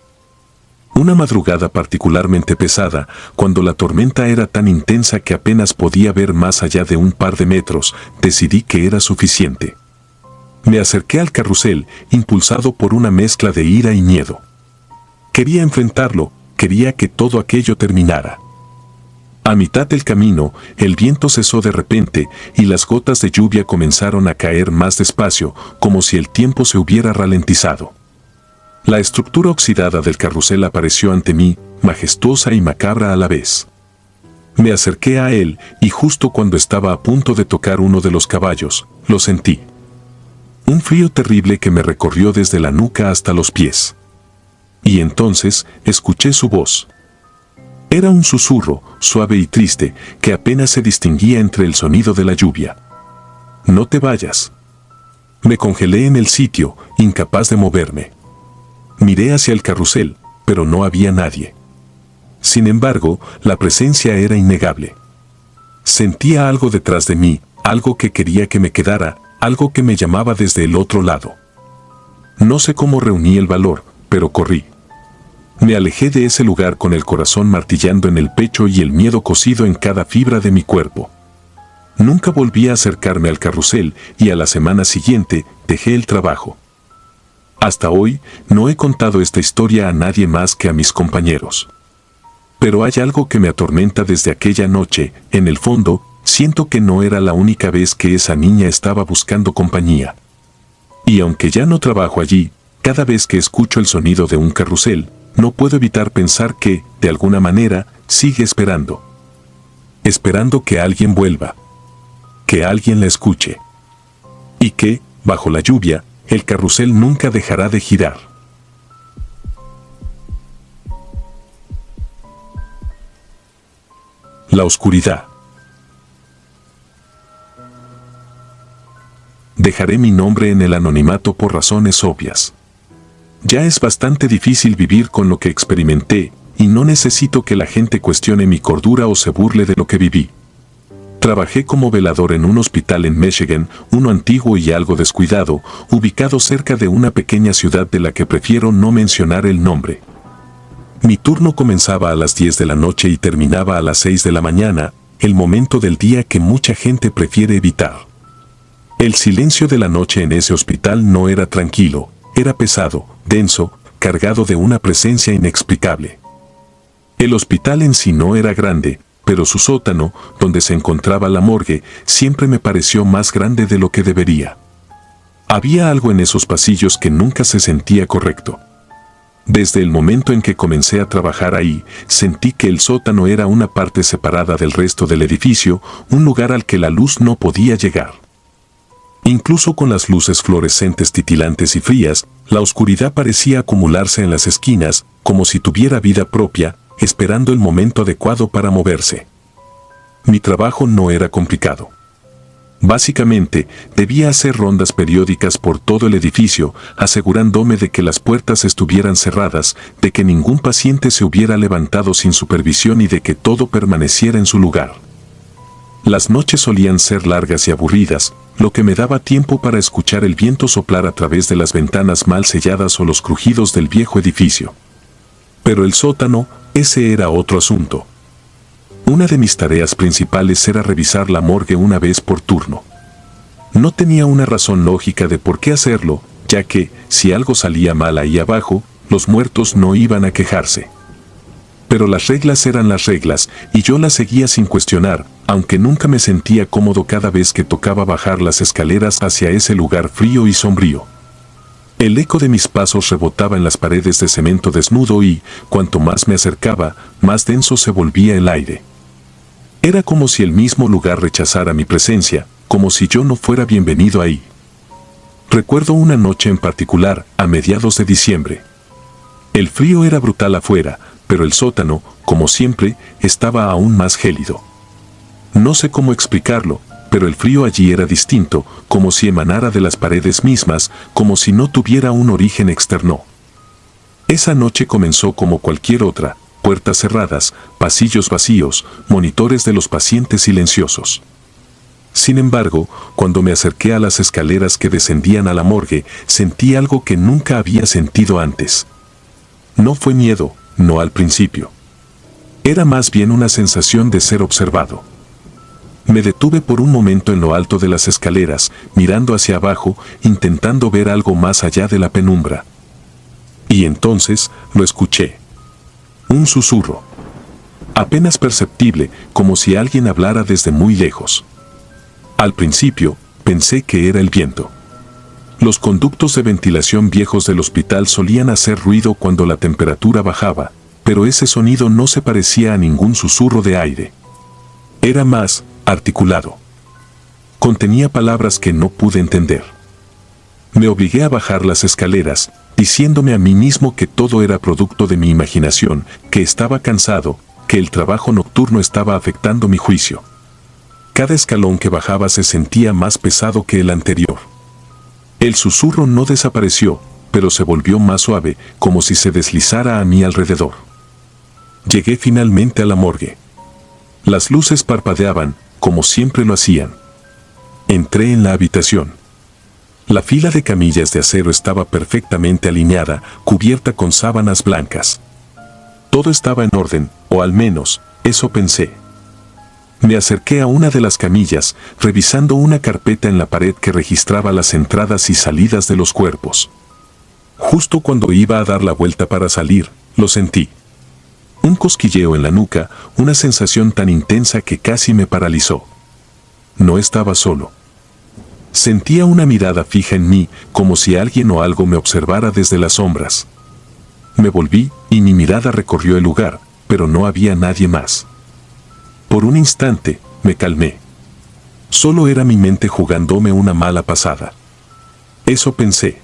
Una madrugada particularmente pesada, cuando la tormenta era tan intensa que apenas podía ver más allá de un par de metros, decidí que era suficiente. Me acerqué al carrusel, impulsado por una mezcla de ira y miedo. Quería enfrentarlo, quería que todo aquello terminara. A mitad del camino, el viento cesó de repente y las gotas de lluvia comenzaron a caer más despacio, como si el tiempo se hubiera ralentizado. La estructura oxidada del carrusel apareció ante mí, majestuosa y macabra a la vez. Me acerqué a él y justo cuando estaba a punto de tocar uno de los caballos, lo sentí. Un frío terrible que me recorrió desde la nuca hasta los pies. Y entonces escuché su voz. Era un susurro, suave y triste, que apenas se distinguía entre el sonido de la lluvia. «No te vayas». Me congelé en el sitio, incapaz de moverme. Miré hacia el carrusel, pero no había nadie. Sin embargo, la presencia era innegable. Sentía algo detrás de mí, algo que quería que me quedara, algo que me llamaba desde el otro lado. No sé cómo reuní el valor, pero corrí. Me alejé de ese lugar con el corazón martillando en el pecho y el miedo cosido en cada fibra de mi cuerpo. Nunca volví a acercarme al carrusel y a la semana siguiente dejé el trabajo. Hasta hoy no he contado esta historia a nadie más que a mis compañeros. Pero hay algo que me atormenta desde aquella noche, en el fondo, siento que no era la única vez que esa niña estaba buscando compañía. Y aunque ya no trabajo allí, cada vez que escucho el sonido de un carrusel, no puedo evitar pensar que, de alguna manera, sigue esperando. Esperando que alguien vuelva. Que alguien la escuche. Y que, bajo la lluvia, el carrusel nunca dejará de girar. La oscuridad. Dejaré mi nombre en el anonimato por razones obvias. Ya es bastante difícil vivir con lo que experimenté, y no necesito que la gente cuestione mi cordura o se burle de lo que viví. Trabajé como velador en un hospital en Michigan, uno antiguo y algo descuidado, ubicado cerca de una pequeña ciudad de la que prefiero no mencionar el nombre. Mi turno comenzaba a las 10 de la noche y terminaba a las 6 de la mañana, el momento del día que mucha gente prefiere evitar. El silencio de la noche en ese hospital no era tranquilo, era pesado, denso, cargado de una presencia inexplicable. El hospital en sí no era grande, pero su sótano, donde se encontraba la morgue, siempre me pareció más grande de lo que debería. Había algo en esos pasillos que nunca se sentía correcto. Desde el momento en que comencé a trabajar ahí, sentí que el sótano era una parte separada del resto del edificio, un lugar al que la luz no podía llegar. Incluso con las luces fluorescentes titilantes y frías, la oscuridad parecía acumularse en las esquinas, como si tuviera vida propia, esperando el momento adecuado para moverse. Mi trabajo no era complicado. Básicamente, debía hacer rondas periódicas por todo el edificio, asegurándome de que las puertas estuvieran cerradas, de que ningún paciente se hubiera levantado sin supervisión y de que todo permaneciera en su lugar. Las noches solían ser largas y aburridas, lo que me daba tiempo para escuchar el viento soplar a través de las ventanas mal selladas o los crujidos del viejo edificio. Pero el sótano, ese era otro asunto. Una de mis tareas principales era revisar la morgue una vez por turno. No tenía una razón lógica de por qué hacerlo, ya que, si algo salía mal ahí abajo, los muertos no iban a quejarse. Pero las reglas eran las reglas, y yo las seguía sin cuestionar, aunque nunca me sentía cómodo cada vez que tocaba bajar las escaleras hacia ese lugar frío y sombrío. El eco de mis pasos rebotaba en las paredes de cemento desnudo y, cuanto más me acercaba, más denso se volvía el aire. Era como si el mismo lugar rechazara mi presencia, como si yo no fuera bienvenido ahí. Recuerdo una noche en particular, a mediados de diciembre. El frío era brutal afuera, pero el sótano, como siempre, estaba aún más gélido. No sé cómo explicarlo, pero el frío allí era distinto, como si emanara de las paredes mismas, como si no tuviera un origen externo. Esa noche comenzó como cualquier otra, puertas cerradas, pasillos vacíos, monitores de los pacientes silenciosos. Sin embargo, cuando me acerqué a las escaleras que descendían a la morgue, sentí algo que nunca había sentido antes. No fue miedo, no al principio. Era más bien una sensación de ser observado. Me detuve por un momento en lo alto de las escaleras, mirando hacia abajo, intentando ver algo más allá de la penumbra. Y entonces, lo escuché. Un susurro. Apenas perceptible, como si alguien hablara desde muy lejos. Al principio, pensé que era el viento. Los conductos de ventilación viejos del hospital solían hacer ruido cuando la temperatura bajaba, pero ese sonido no se parecía a ningún susurro de aire. Era más articulado. Contenía palabras que no pude entender. Me obligué a bajar las escaleras, diciéndome a mí mismo que todo era producto de mi imaginación, que estaba cansado, que el trabajo nocturno estaba afectando mi juicio. Cada escalón que bajaba se sentía más pesado que el anterior. El susurro no desapareció, pero se volvió más suave, como si se deslizara a mi alrededor. Llegué finalmente a la morgue. Las luces parpadeaban, como siempre lo hacían. Entré en la habitación. La fila de camillas de acero estaba perfectamente alineada, cubierta con sábanas blancas. Todo estaba en orden, o al menos, eso pensé. Me acerqué a una de las camillas, revisando una carpeta en la pared que registraba las entradas y salidas de los cuerpos. Justo cuando iba a dar la vuelta para salir, lo sentí. Un cosquilleo en la nuca, una sensación tan intensa que casi me paralizó. No estaba solo. Sentía una mirada fija en mí, como si alguien o algo me observara desde las sombras. Me volví, y mi mirada recorrió el lugar, pero no había nadie más. Por un instante, me calmé. Solo era mi mente jugándome una mala pasada. Eso pensé.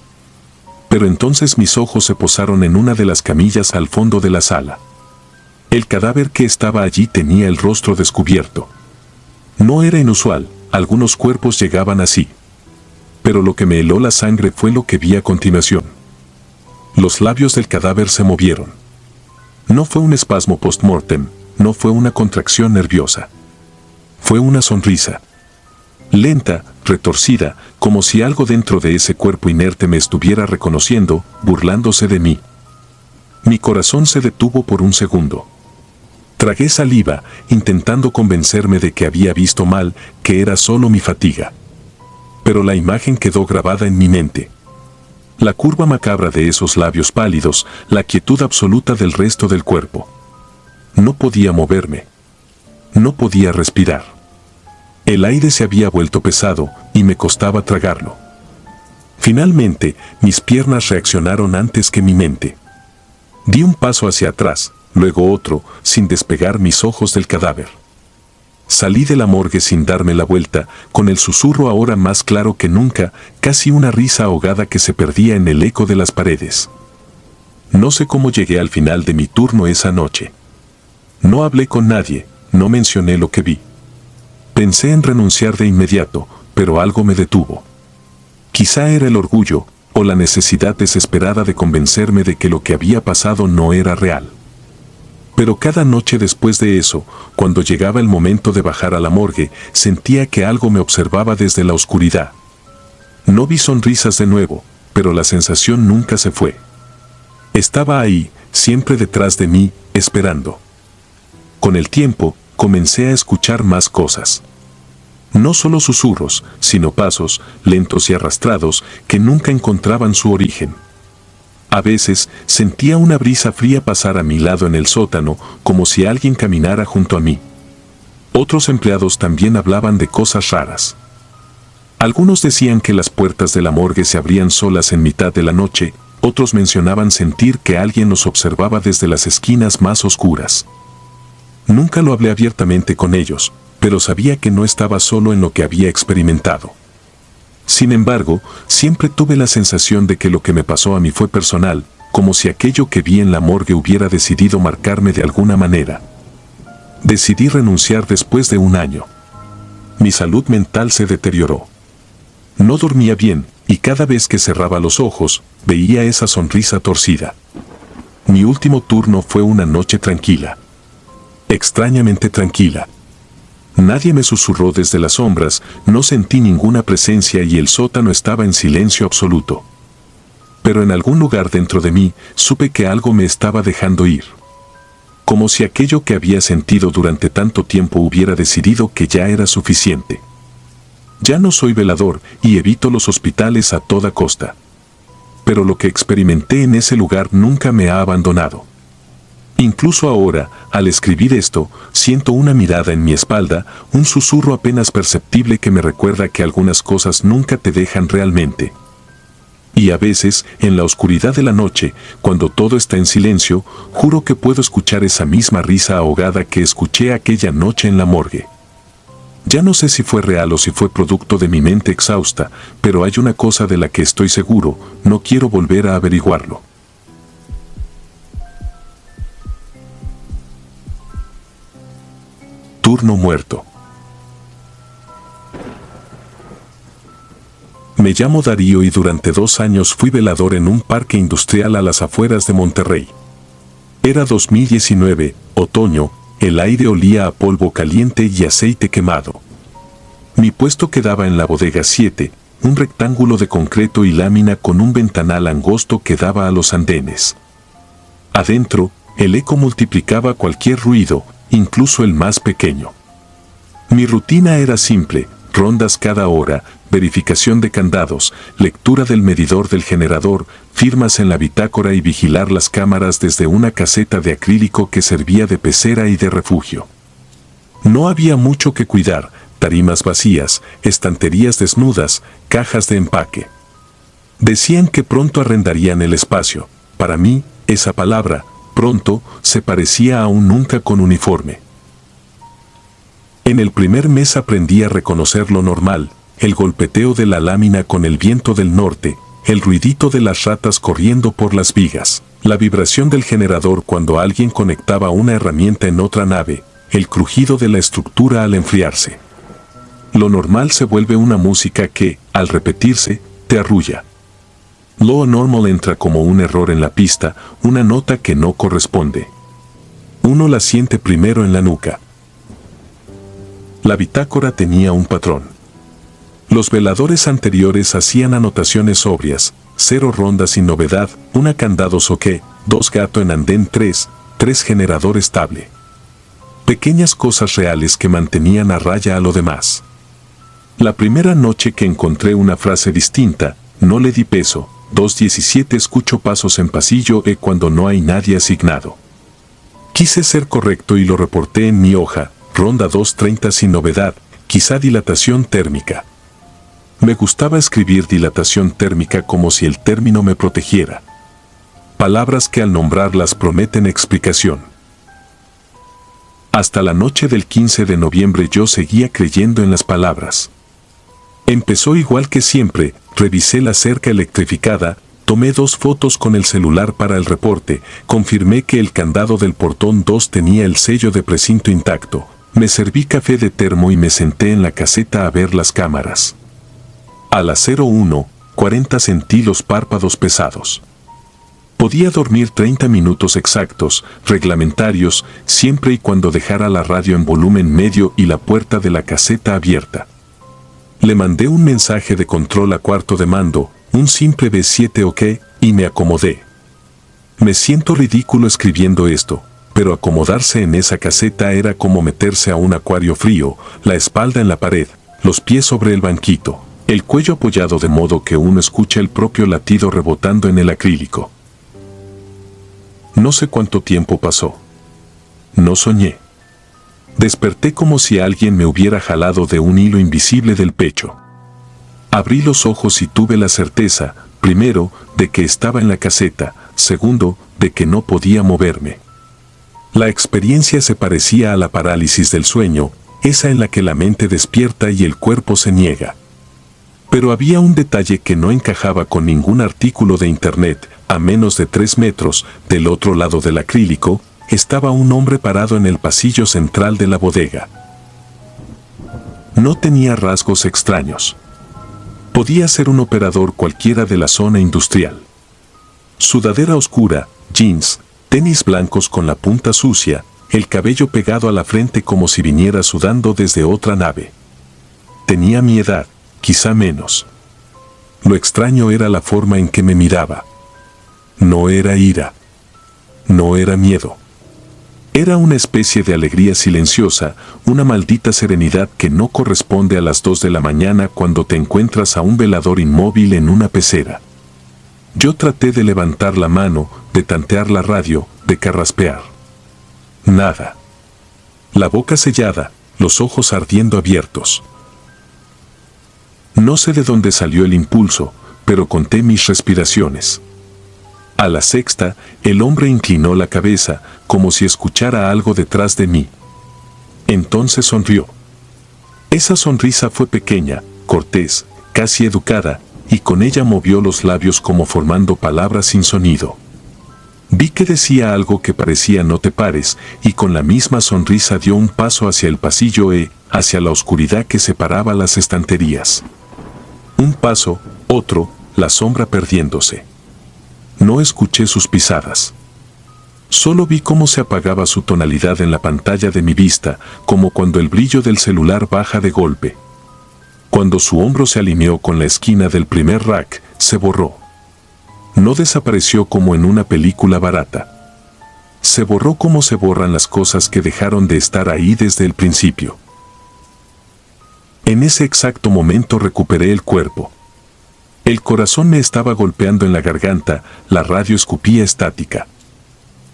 Pero entonces mis ojos se posaron en una de las camillas al fondo de la sala. El cadáver que estaba allí tenía el rostro descubierto. No era inusual, algunos cuerpos llegaban así. Pero lo que me heló la sangre fue lo que vi a continuación. Los labios del cadáver se movieron. No fue un espasmo post-mortem, no fue una contracción nerviosa. Fue una sonrisa. Lenta, retorcida, como si algo dentro de ese cuerpo inerte me estuviera reconociendo, burlándose de mí. Mi corazón se detuvo por un segundo. Tragué saliva, intentando convencerme de que había visto mal, que era solo mi fatiga. Pero la imagen quedó grabada en mi mente. La curva macabra de esos labios pálidos, la quietud absoluta del resto del cuerpo. No podía moverme. No podía respirar. El aire se había vuelto pesado y me costaba tragarlo. Finalmente, mis piernas reaccionaron antes que mi mente. Di un paso hacia atrás, luego otro, sin despegar mis ojos del cadáver. Salí de la morgue sin darme la vuelta, con el susurro ahora más claro que nunca, casi una risa ahogada que se perdía en el eco de las paredes. No sé cómo llegué al final de mi turno esa noche. No hablé con nadie, no mencioné lo que vi. Pensé en renunciar de inmediato, pero algo me detuvo. Quizá era el orgullo, o la necesidad desesperada de convencerme de que lo que había pasado no era real. Pero cada noche después de eso, cuando llegaba el momento de bajar a la morgue, sentía que algo me observaba desde la oscuridad. No vi sonrisas de nuevo, pero la sensación nunca se fue. Estaba ahí, siempre detrás de mí, esperando. Con el tiempo, comencé a escuchar más cosas. No solo susurros, sino pasos, lentos y arrastrados, que nunca encontraban su origen. A veces sentía una brisa fría pasar a mi lado en el sótano, como si alguien caminara junto a mí. Otros empleados también hablaban de cosas raras. Algunos decían que las puertas de la morgue se abrían solas en mitad de la noche, otros mencionaban sentir que alguien los observaba desde las esquinas más oscuras. Nunca lo hablé abiertamente con ellos, pero sabía que no estaba solo en lo que había experimentado. Sin embargo, siempre tuve la sensación de que lo que me pasó a mí fue personal, como si aquello que vi en la morgue hubiera decidido marcarme de alguna manera. Decidí renunciar después de un año. Mi salud mental se deterioró. No dormía bien, y cada vez que cerraba los ojos, veía esa sonrisa torcida. Mi último turno fue una noche tranquila. Extrañamente tranquila. Nadie me susurró desde las sombras, no sentí ninguna presencia y el sótano estaba en silencio absoluto. Pero en algún lugar dentro de mí, supe que algo me estaba dejando ir. Como si aquello que había sentido durante tanto tiempo hubiera decidido que ya era suficiente. Ya no soy velador y evito los hospitales a toda costa. Pero lo que experimenté en ese lugar nunca me ha abandonado. Incluso ahora, al escribir esto, siento una mirada en mi espalda, un susurro apenas perceptible que me recuerda que algunas cosas nunca te dejan realmente. Y a veces, en la oscuridad de la noche, cuando todo está en silencio, juro que puedo escuchar esa misma risa ahogada que escuché aquella noche en la morgue. Ya no sé si fue real o si fue producto de mi mente exhausta, pero hay una cosa de la que estoy seguro, no quiero volver a averiguarlo. Turno muerto. Me llamo Darío y durante 2 años fui velador en un parque industrial a las afueras de Monterrey. Era 2019, otoño, el aire olía a polvo caliente y aceite quemado. Mi puesto quedaba en la bodega 7, un rectángulo de concreto y lámina con un ventanal angosto que daba a los andenes. Adentro, el eco multiplicaba cualquier ruido, incluso el más pequeño. Mi rutina era simple, rondas cada hora, verificación de candados, lectura del medidor del generador, firmas en la bitácora y vigilar las cámaras desde una caseta de acrílico que servía de pecera y de refugio. No había mucho que cuidar, tarimas vacías, estanterías desnudas, cajas de empaque. Decían que pronto arrendarían el espacio. Para mí, esa palabra, pronto, se parecía a un nunca con uniforme. En el primer mes aprendí a reconocer lo normal, el golpeteo de la lámina con el viento del norte, el ruidito de las ratas corriendo por las vigas, la vibración del generador cuando alguien conectaba una herramienta en otra nave, el crujido de la estructura al enfriarse. Lo normal se vuelve una música que, al repetirse, te arrulla. Lo anormal entra como un error en la pista, una nota que no corresponde. Uno la siente primero en la nuca. La bitácora tenía un patrón. Los veladores anteriores hacían anotaciones sobrias, 0 rondas sin novedad, 1 candado soque, 2 gato en andén 3 generador estable. Pequeñas cosas reales que mantenían a raya a lo demás. La primera noche que encontré una frase distinta, no le di peso, 2:17 escucho pasos en pasillo cuando no hay nadie asignado. Quise ser correcto y lo reporté en mi hoja, ronda 2:30 sin novedad, quizá dilatación térmica. Me gustaba escribir dilatación térmica como si el término me protegiera. Palabras que al nombrarlas prometen explicación. Hasta la noche del 15 de noviembre yo seguía creyendo en las palabras. Empezó igual que siempre, revisé la cerca electrificada, tomé 2 fotos con el celular para el reporte, confirmé que el candado del portón 2 tenía el sello de precinto intacto, me serví café de termo y me senté en la caseta a ver las cámaras. A las 01:40 sentí los párpados pesados. Podía dormir 30 minutos exactos, reglamentarios, siempre y cuando dejara la radio en volumen medio y la puerta de la caseta abierta. Le mandé un mensaje de control a cuarto de mando, un simple B7 OK, y me acomodé. Me siento ridículo escribiendo esto, pero acomodarse en esa caseta era como meterse a un acuario frío, la espalda en la pared, los pies sobre el banquito, el cuello apoyado de modo que uno escucha el propio latido rebotando en el acrílico. No sé cuánto tiempo pasó. No soñé. Desperté como si alguien me hubiera jalado de un hilo invisible del pecho. Abrí los ojos y tuve la certeza, primero, de que estaba en la caseta, segundo, de que no podía moverme. La experiencia se parecía a la parálisis del sueño, esa en la que la mente despierta y el cuerpo se niega. Pero había un detalle que no encajaba con ningún artículo de internet. A menos de 3 metros, del otro lado del acrílico, estaba un hombre parado en el pasillo central de la bodega. No tenía rasgos extraños. Podía ser un operador cualquiera de la zona industrial. Sudadera oscura, jeans, tenis blancos con la punta sucia, el cabello pegado a la frente como si viniera sudando desde otra nave. Tenía mi edad, quizá menos. Lo extraño era la forma en que me miraba. No era ira. No era miedo. Era una especie de alegría silenciosa, una maldita serenidad que no corresponde a las 2 de la mañana cuando te encuentras a un velador inmóvil en una pecera. Yo traté de levantar la mano, de tantear la radio, de carraspear. Nada. La boca sellada, los ojos ardiendo abiertos. No sé de dónde salió el impulso, pero conté mis respiraciones. A la 6ª, el hombre inclinó la cabeza, como si escuchara algo detrás de mí. Entonces sonrió. Esa sonrisa fue pequeña, cortés, casi educada, y con ella movió los labios como formando palabras sin sonido. Vi que decía algo que parecía no te pares, y con la misma sonrisa dio un paso hacia el pasillo hacia la oscuridad que separaba las estanterías. Un paso, otro, la sombra perdiéndose. No escuché sus pisadas. Solo vi cómo se apagaba su tonalidad en la pantalla de mi vista, como cuando el brillo del celular baja de golpe. Cuando su hombro se alineó con la esquina del primer rack, se borró. No desapareció como en una película barata. Se borró como se borran las cosas que dejaron de estar ahí desde el principio. En ese exacto momento recuperé el cuerpo. El corazón me estaba golpeando en la garganta, la radio escupía estática.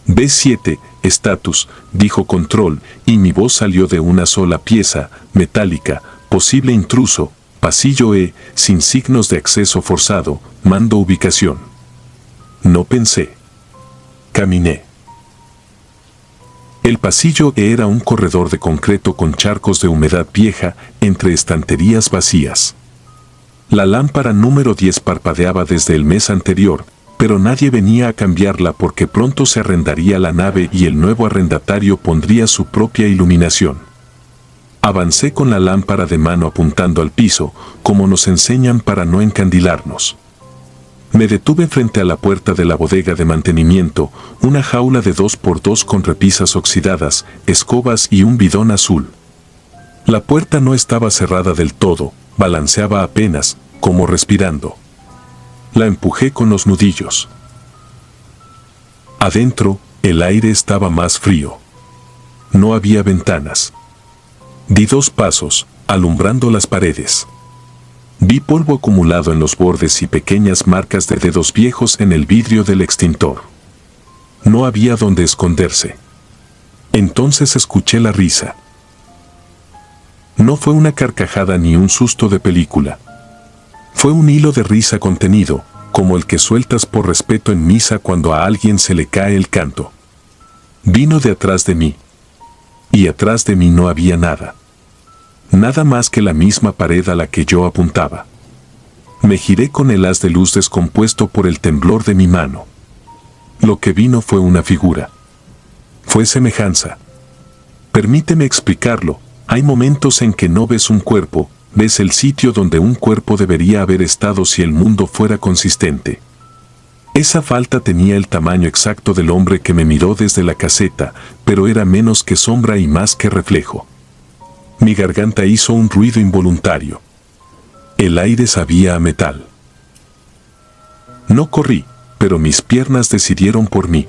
B7, estatus, dijo control, y mi voz salió de una sola pieza, metálica, posible intruso, pasillo sin signos de acceso forzado, mando ubicación. No pensé. Caminé. El pasillo era un corredor de concreto con charcos de humedad vieja entre estanterías vacías. La lámpara número 10 parpadeaba desde el mes anterior, pero nadie venía a cambiarla porque pronto se arrendaría la nave y el nuevo arrendatario pondría su propia iluminación. Avancé con la lámpara de mano apuntando al piso, como nos enseñan para no encandilarnos. Me detuve frente a la puerta de la bodega de mantenimiento, una jaula de 2x2 con repisas oxidadas, escobas y un bidón azul. La puerta no estaba cerrada del todo, balanceaba apenas, como respirando. La empujé con los nudillos. Adentro, el aire estaba más frío. No había ventanas. Di 2 pasos, alumbrando las paredes. Vi polvo acumulado en los bordes y pequeñas marcas de dedos viejos en el vidrio del extintor. No había donde esconderse. Entonces escuché la risa. No fue una carcajada ni un susto de película. Fue un hilo de risa contenido, como el que sueltas por respeto en misa cuando a alguien se le cae el canto. Vino de atrás de mí. Y atrás de mí no había nada. Nada más que la misma pared a la que yo apuntaba. Me giré con el haz de luz descompuesto por el temblor de mi mano. Lo que vino fue una figura. Fue semejanza. Permíteme explicarlo. Hay momentos en que no ves un cuerpo, ves el sitio donde un cuerpo debería haber estado si el mundo fuera consistente. Esa falta tenía el tamaño exacto del hombre que me miró desde la caseta, pero era menos que sombra y más que reflejo. Mi garganta hizo un ruido involuntario. El aire sabía a metal. No corrí, pero mis piernas decidieron por mí.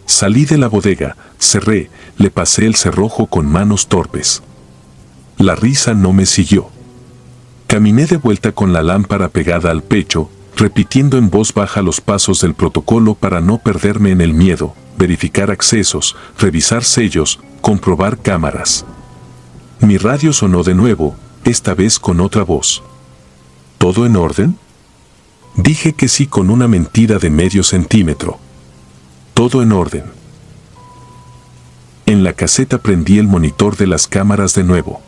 Salí de la bodega, cerré, le pasé el cerrojo con manos torpes. La risa no me siguió. Caminé de vuelta con la lámpara pegada al pecho, repitiendo en voz baja los pasos del protocolo para no perderme en el miedo, verificar accesos, revisar sellos, comprobar cámaras. Mi radio sonó de nuevo, esta vez con otra voz. ¿Todo en orden? Dije que sí con una mentira de medio centímetro. Todo en orden. En la caseta prendí el monitor de las cámaras de nuevo.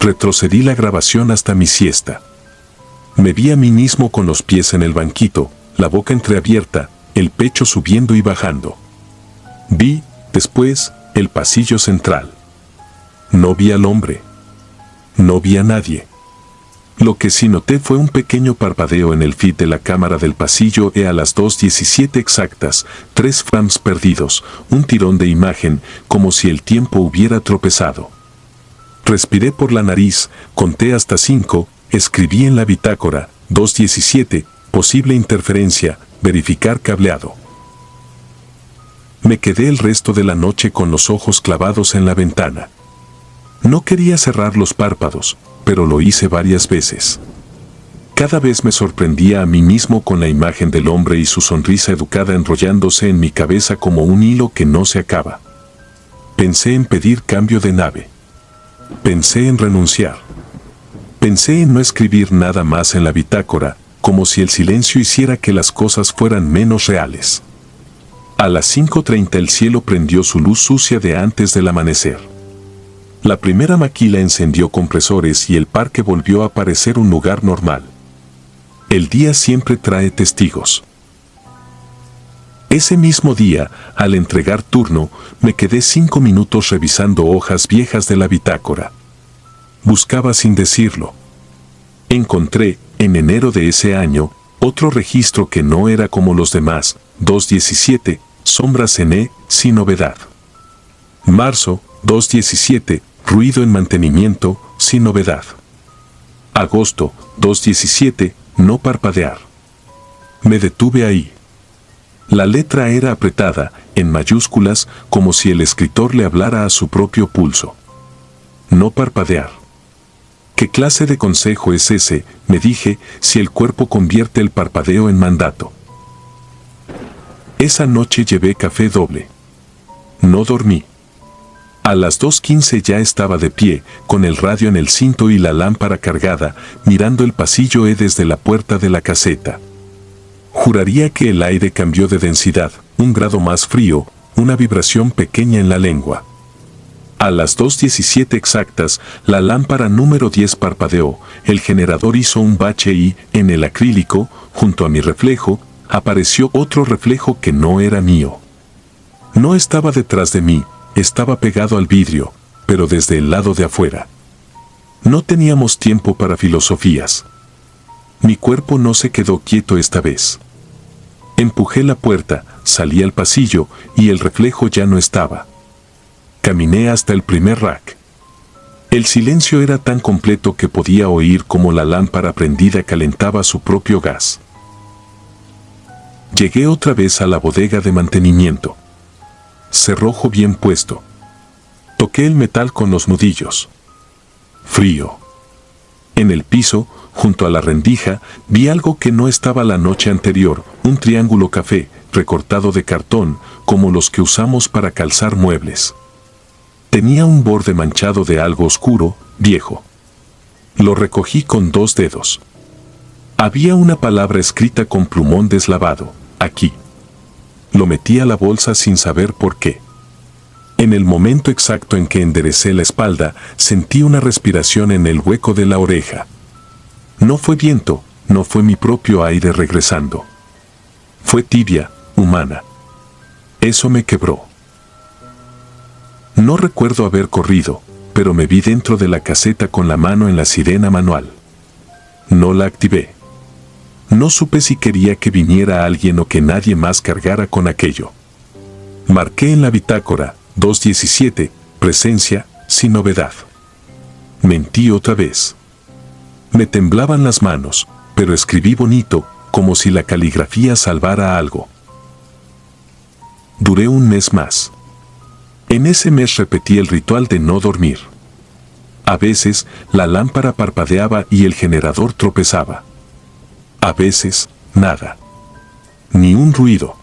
Retrocedí la grabación hasta mi siesta. Me vi a mí mismo con los pies en el banquito, la boca entreabierta, el pecho subiendo y bajando. Vi, después, el pasillo central. No vi al hombre. No vi a nadie. Lo que sí noté fue un pequeño parpadeo en el feed de la cámara del pasillo a las 2:17 exactas, 3 frames perdidos, un tirón de imagen, como si el tiempo hubiera tropezado. Respiré por la nariz, conté hasta 5, escribí en la bitácora, 2:17, posible interferencia, verificar cableado. Me quedé el resto de la noche con los ojos clavados en la ventana. No quería cerrar los párpados, pero lo hice varias veces. Cada vez me sorprendía a mí mismo con la imagen del hombre y su sonrisa educada enrollándose en mi cabeza como un hilo que no se acaba. Pensé en pedir cambio de nave. Pensé en renunciar. Pensé en no escribir nada más en la bitácora, como si el silencio hiciera que las cosas fueran menos reales. A las 5:30 el cielo prendió su luz sucia de antes del amanecer. La primera maquila encendió compresores y el parque volvió a parecer un lugar normal. El día siempre trae testigos. Ese mismo día, al entregar turno, me quedé 5 minutos revisando hojas viejas de la bitácora. Buscaba sin decirlo. Encontré, en enero de ese año, otro registro que no era como los demás, 2:17, sombras en sin novedad. Marzo, 2:17, ruido en mantenimiento, sin novedad. Agosto, 2:17, no parpadear. Me detuve ahí. La letra era apretada, en mayúsculas, como si el escritor le hablara a su propio pulso. No parpadear. ¿Qué clase de consejo es ese?, me dije, si el cuerpo convierte el parpadeo en mandato. Esa noche llevé café doble. No dormí. A las 2:15 ya estaba de pie, con el radio en el cinto y la lámpara cargada, mirando el pasillo desde la puerta de la caseta. Juraría que el aire cambió de densidad, 1 grado más frío, una vibración pequeña en la lengua. A las 2:17 exactas, la lámpara número 10 parpadeó, el generador hizo un bache y, en el acrílico, junto a mi reflejo, apareció otro reflejo que no era mío. No estaba detrás de mí, estaba pegado al vidrio, pero desde el lado de afuera. No teníamos tiempo para filosofías. Mi cuerpo no se quedó quieto esta vez. Empujé la puerta, salí al pasillo y el reflejo ya no estaba. Caminé hasta el primer rack. El silencio era tan completo que podía oír cómo la lámpara prendida calentaba su propio gas. Llegué otra vez a la bodega de mantenimiento. Cerrojo bien puesto. Toqué el metal con los nudillos. Frío. En el piso, junto a la rendija, vi algo que no estaba la noche anterior, un triángulo café, recortado de cartón, como los que usamos para calzar muebles. Tenía un borde manchado de algo oscuro, viejo. Lo recogí con 2 dedos. Había una palabra escrita con plumón deslavado, aquí. Lo metí a la bolsa sin saber por qué. En el momento exacto en que enderecé la espalda, sentí una respiración en el hueco de la oreja. No fue viento, no fue mi propio aire regresando. Fue tibia, humana. Eso me quebró. No recuerdo haber corrido, pero me vi dentro de la caseta con la mano en la sirena manual. No la activé. No supe si quería que viniera alguien o que nadie más cargara con aquello. Marqué en la bitácora, 2:17, presencia, sin novedad. Mentí otra vez. Me temblaban las manos, pero escribí bonito, como si la caligrafía salvara algo. Duré un mes más. En ese mes repetí el ritual de no dormir. A veces, la lámpara parpadeaba y el generador tropezaba. A veces, nada. Ni un ruido.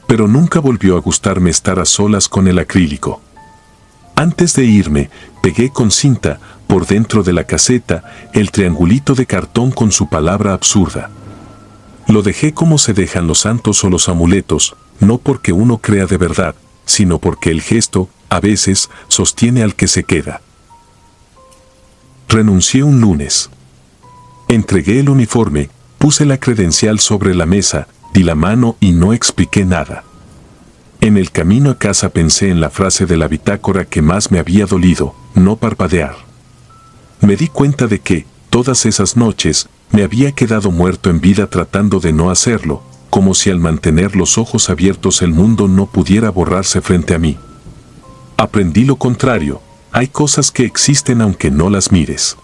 Pero nunca volvió a gustarme estar a solas con el acrílico. Antes de irme, pegué con cinta, por dentro de la caseta, el triangulito de cartón con su palabra absurda. Lo dejé como se dejan los santos o los amuletos, no porque uno crea de verdad, sino porque el gesto, a veces, sostiene al que se queda. Renuncié un lunes. Entregué el uniforme, puse la credencial sobre la mesa, di la mano y no expliqué nada. En el camino a casa pensé en la frase de la bitácora que más me había dolido, no parpadear. Me di cuenta de que, todas esas noches, me había quedado muerto en vida tratando de no hacerlo, como si al mantener los ojos abiertos el mundo no pudiera borrarse frente a mí. Aprendí lo contrario, hay cosas que existen aunque no las mires.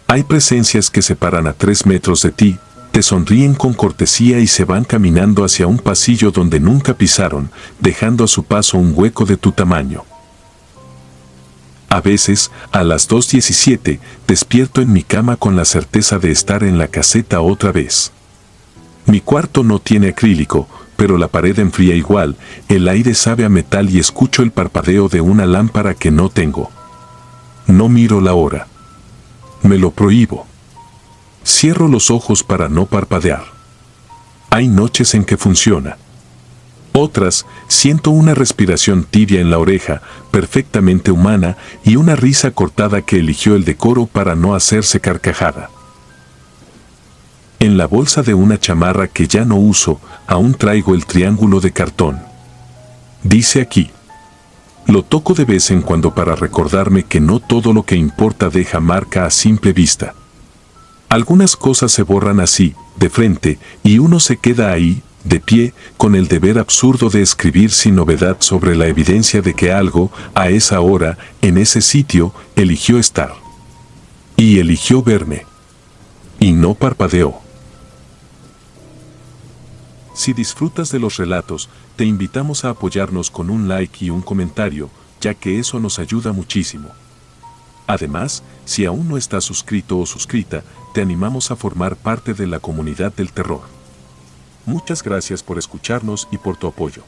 Hay presencias que se paran a 3 metros de ti, te sonríen con cortesía y se van caminando hacia un pasillo donde nunca pisaron, dejando a su paso un hueco de tu tamaño. A veces, a las 2:17, despierto en mi cama con la certeza de estar en la caseta otra vez. Mi cuarto no tiene acrílico, pero la pared enfría igual, el aire sabe a metal y escucho el parpadeo de una lámpara que no tengo. No miro la hora. Me lo prohíbo. Cierro los ojos para no parpadear. Hay noches en que funciona. Otras, siento una respiración tibia en la oreja, perfectamente humana, y una risa cortada que eligió el decoro para no hacerse carcajada. En la bolsa de una chamarra que ya no uso, aún traigo el triángulo de cartón. Dice aquí. Lo toco de vez en cuando para recordarme que no todo lo que importa deja marca a simple vista. Algunas cosas se borran así, de frente, y uno se queda ahí, de pie, con el deber absurdo de escribir sin novedad sobre la evidencia de que algo, a esa hora, en ese sitio, eligió estar. Y eligió verme. Y no parpadeó. Si disfrutas de los relatos, te invitamos a apoyarnos con un like y un comentario, ya que eso nos ayuda muchísimo. Además, si aún no estás suscrito o suscrita, te animamos a formar parte de la comunidad del terror. Muchas gracias por escucharnos y por tu apoyo.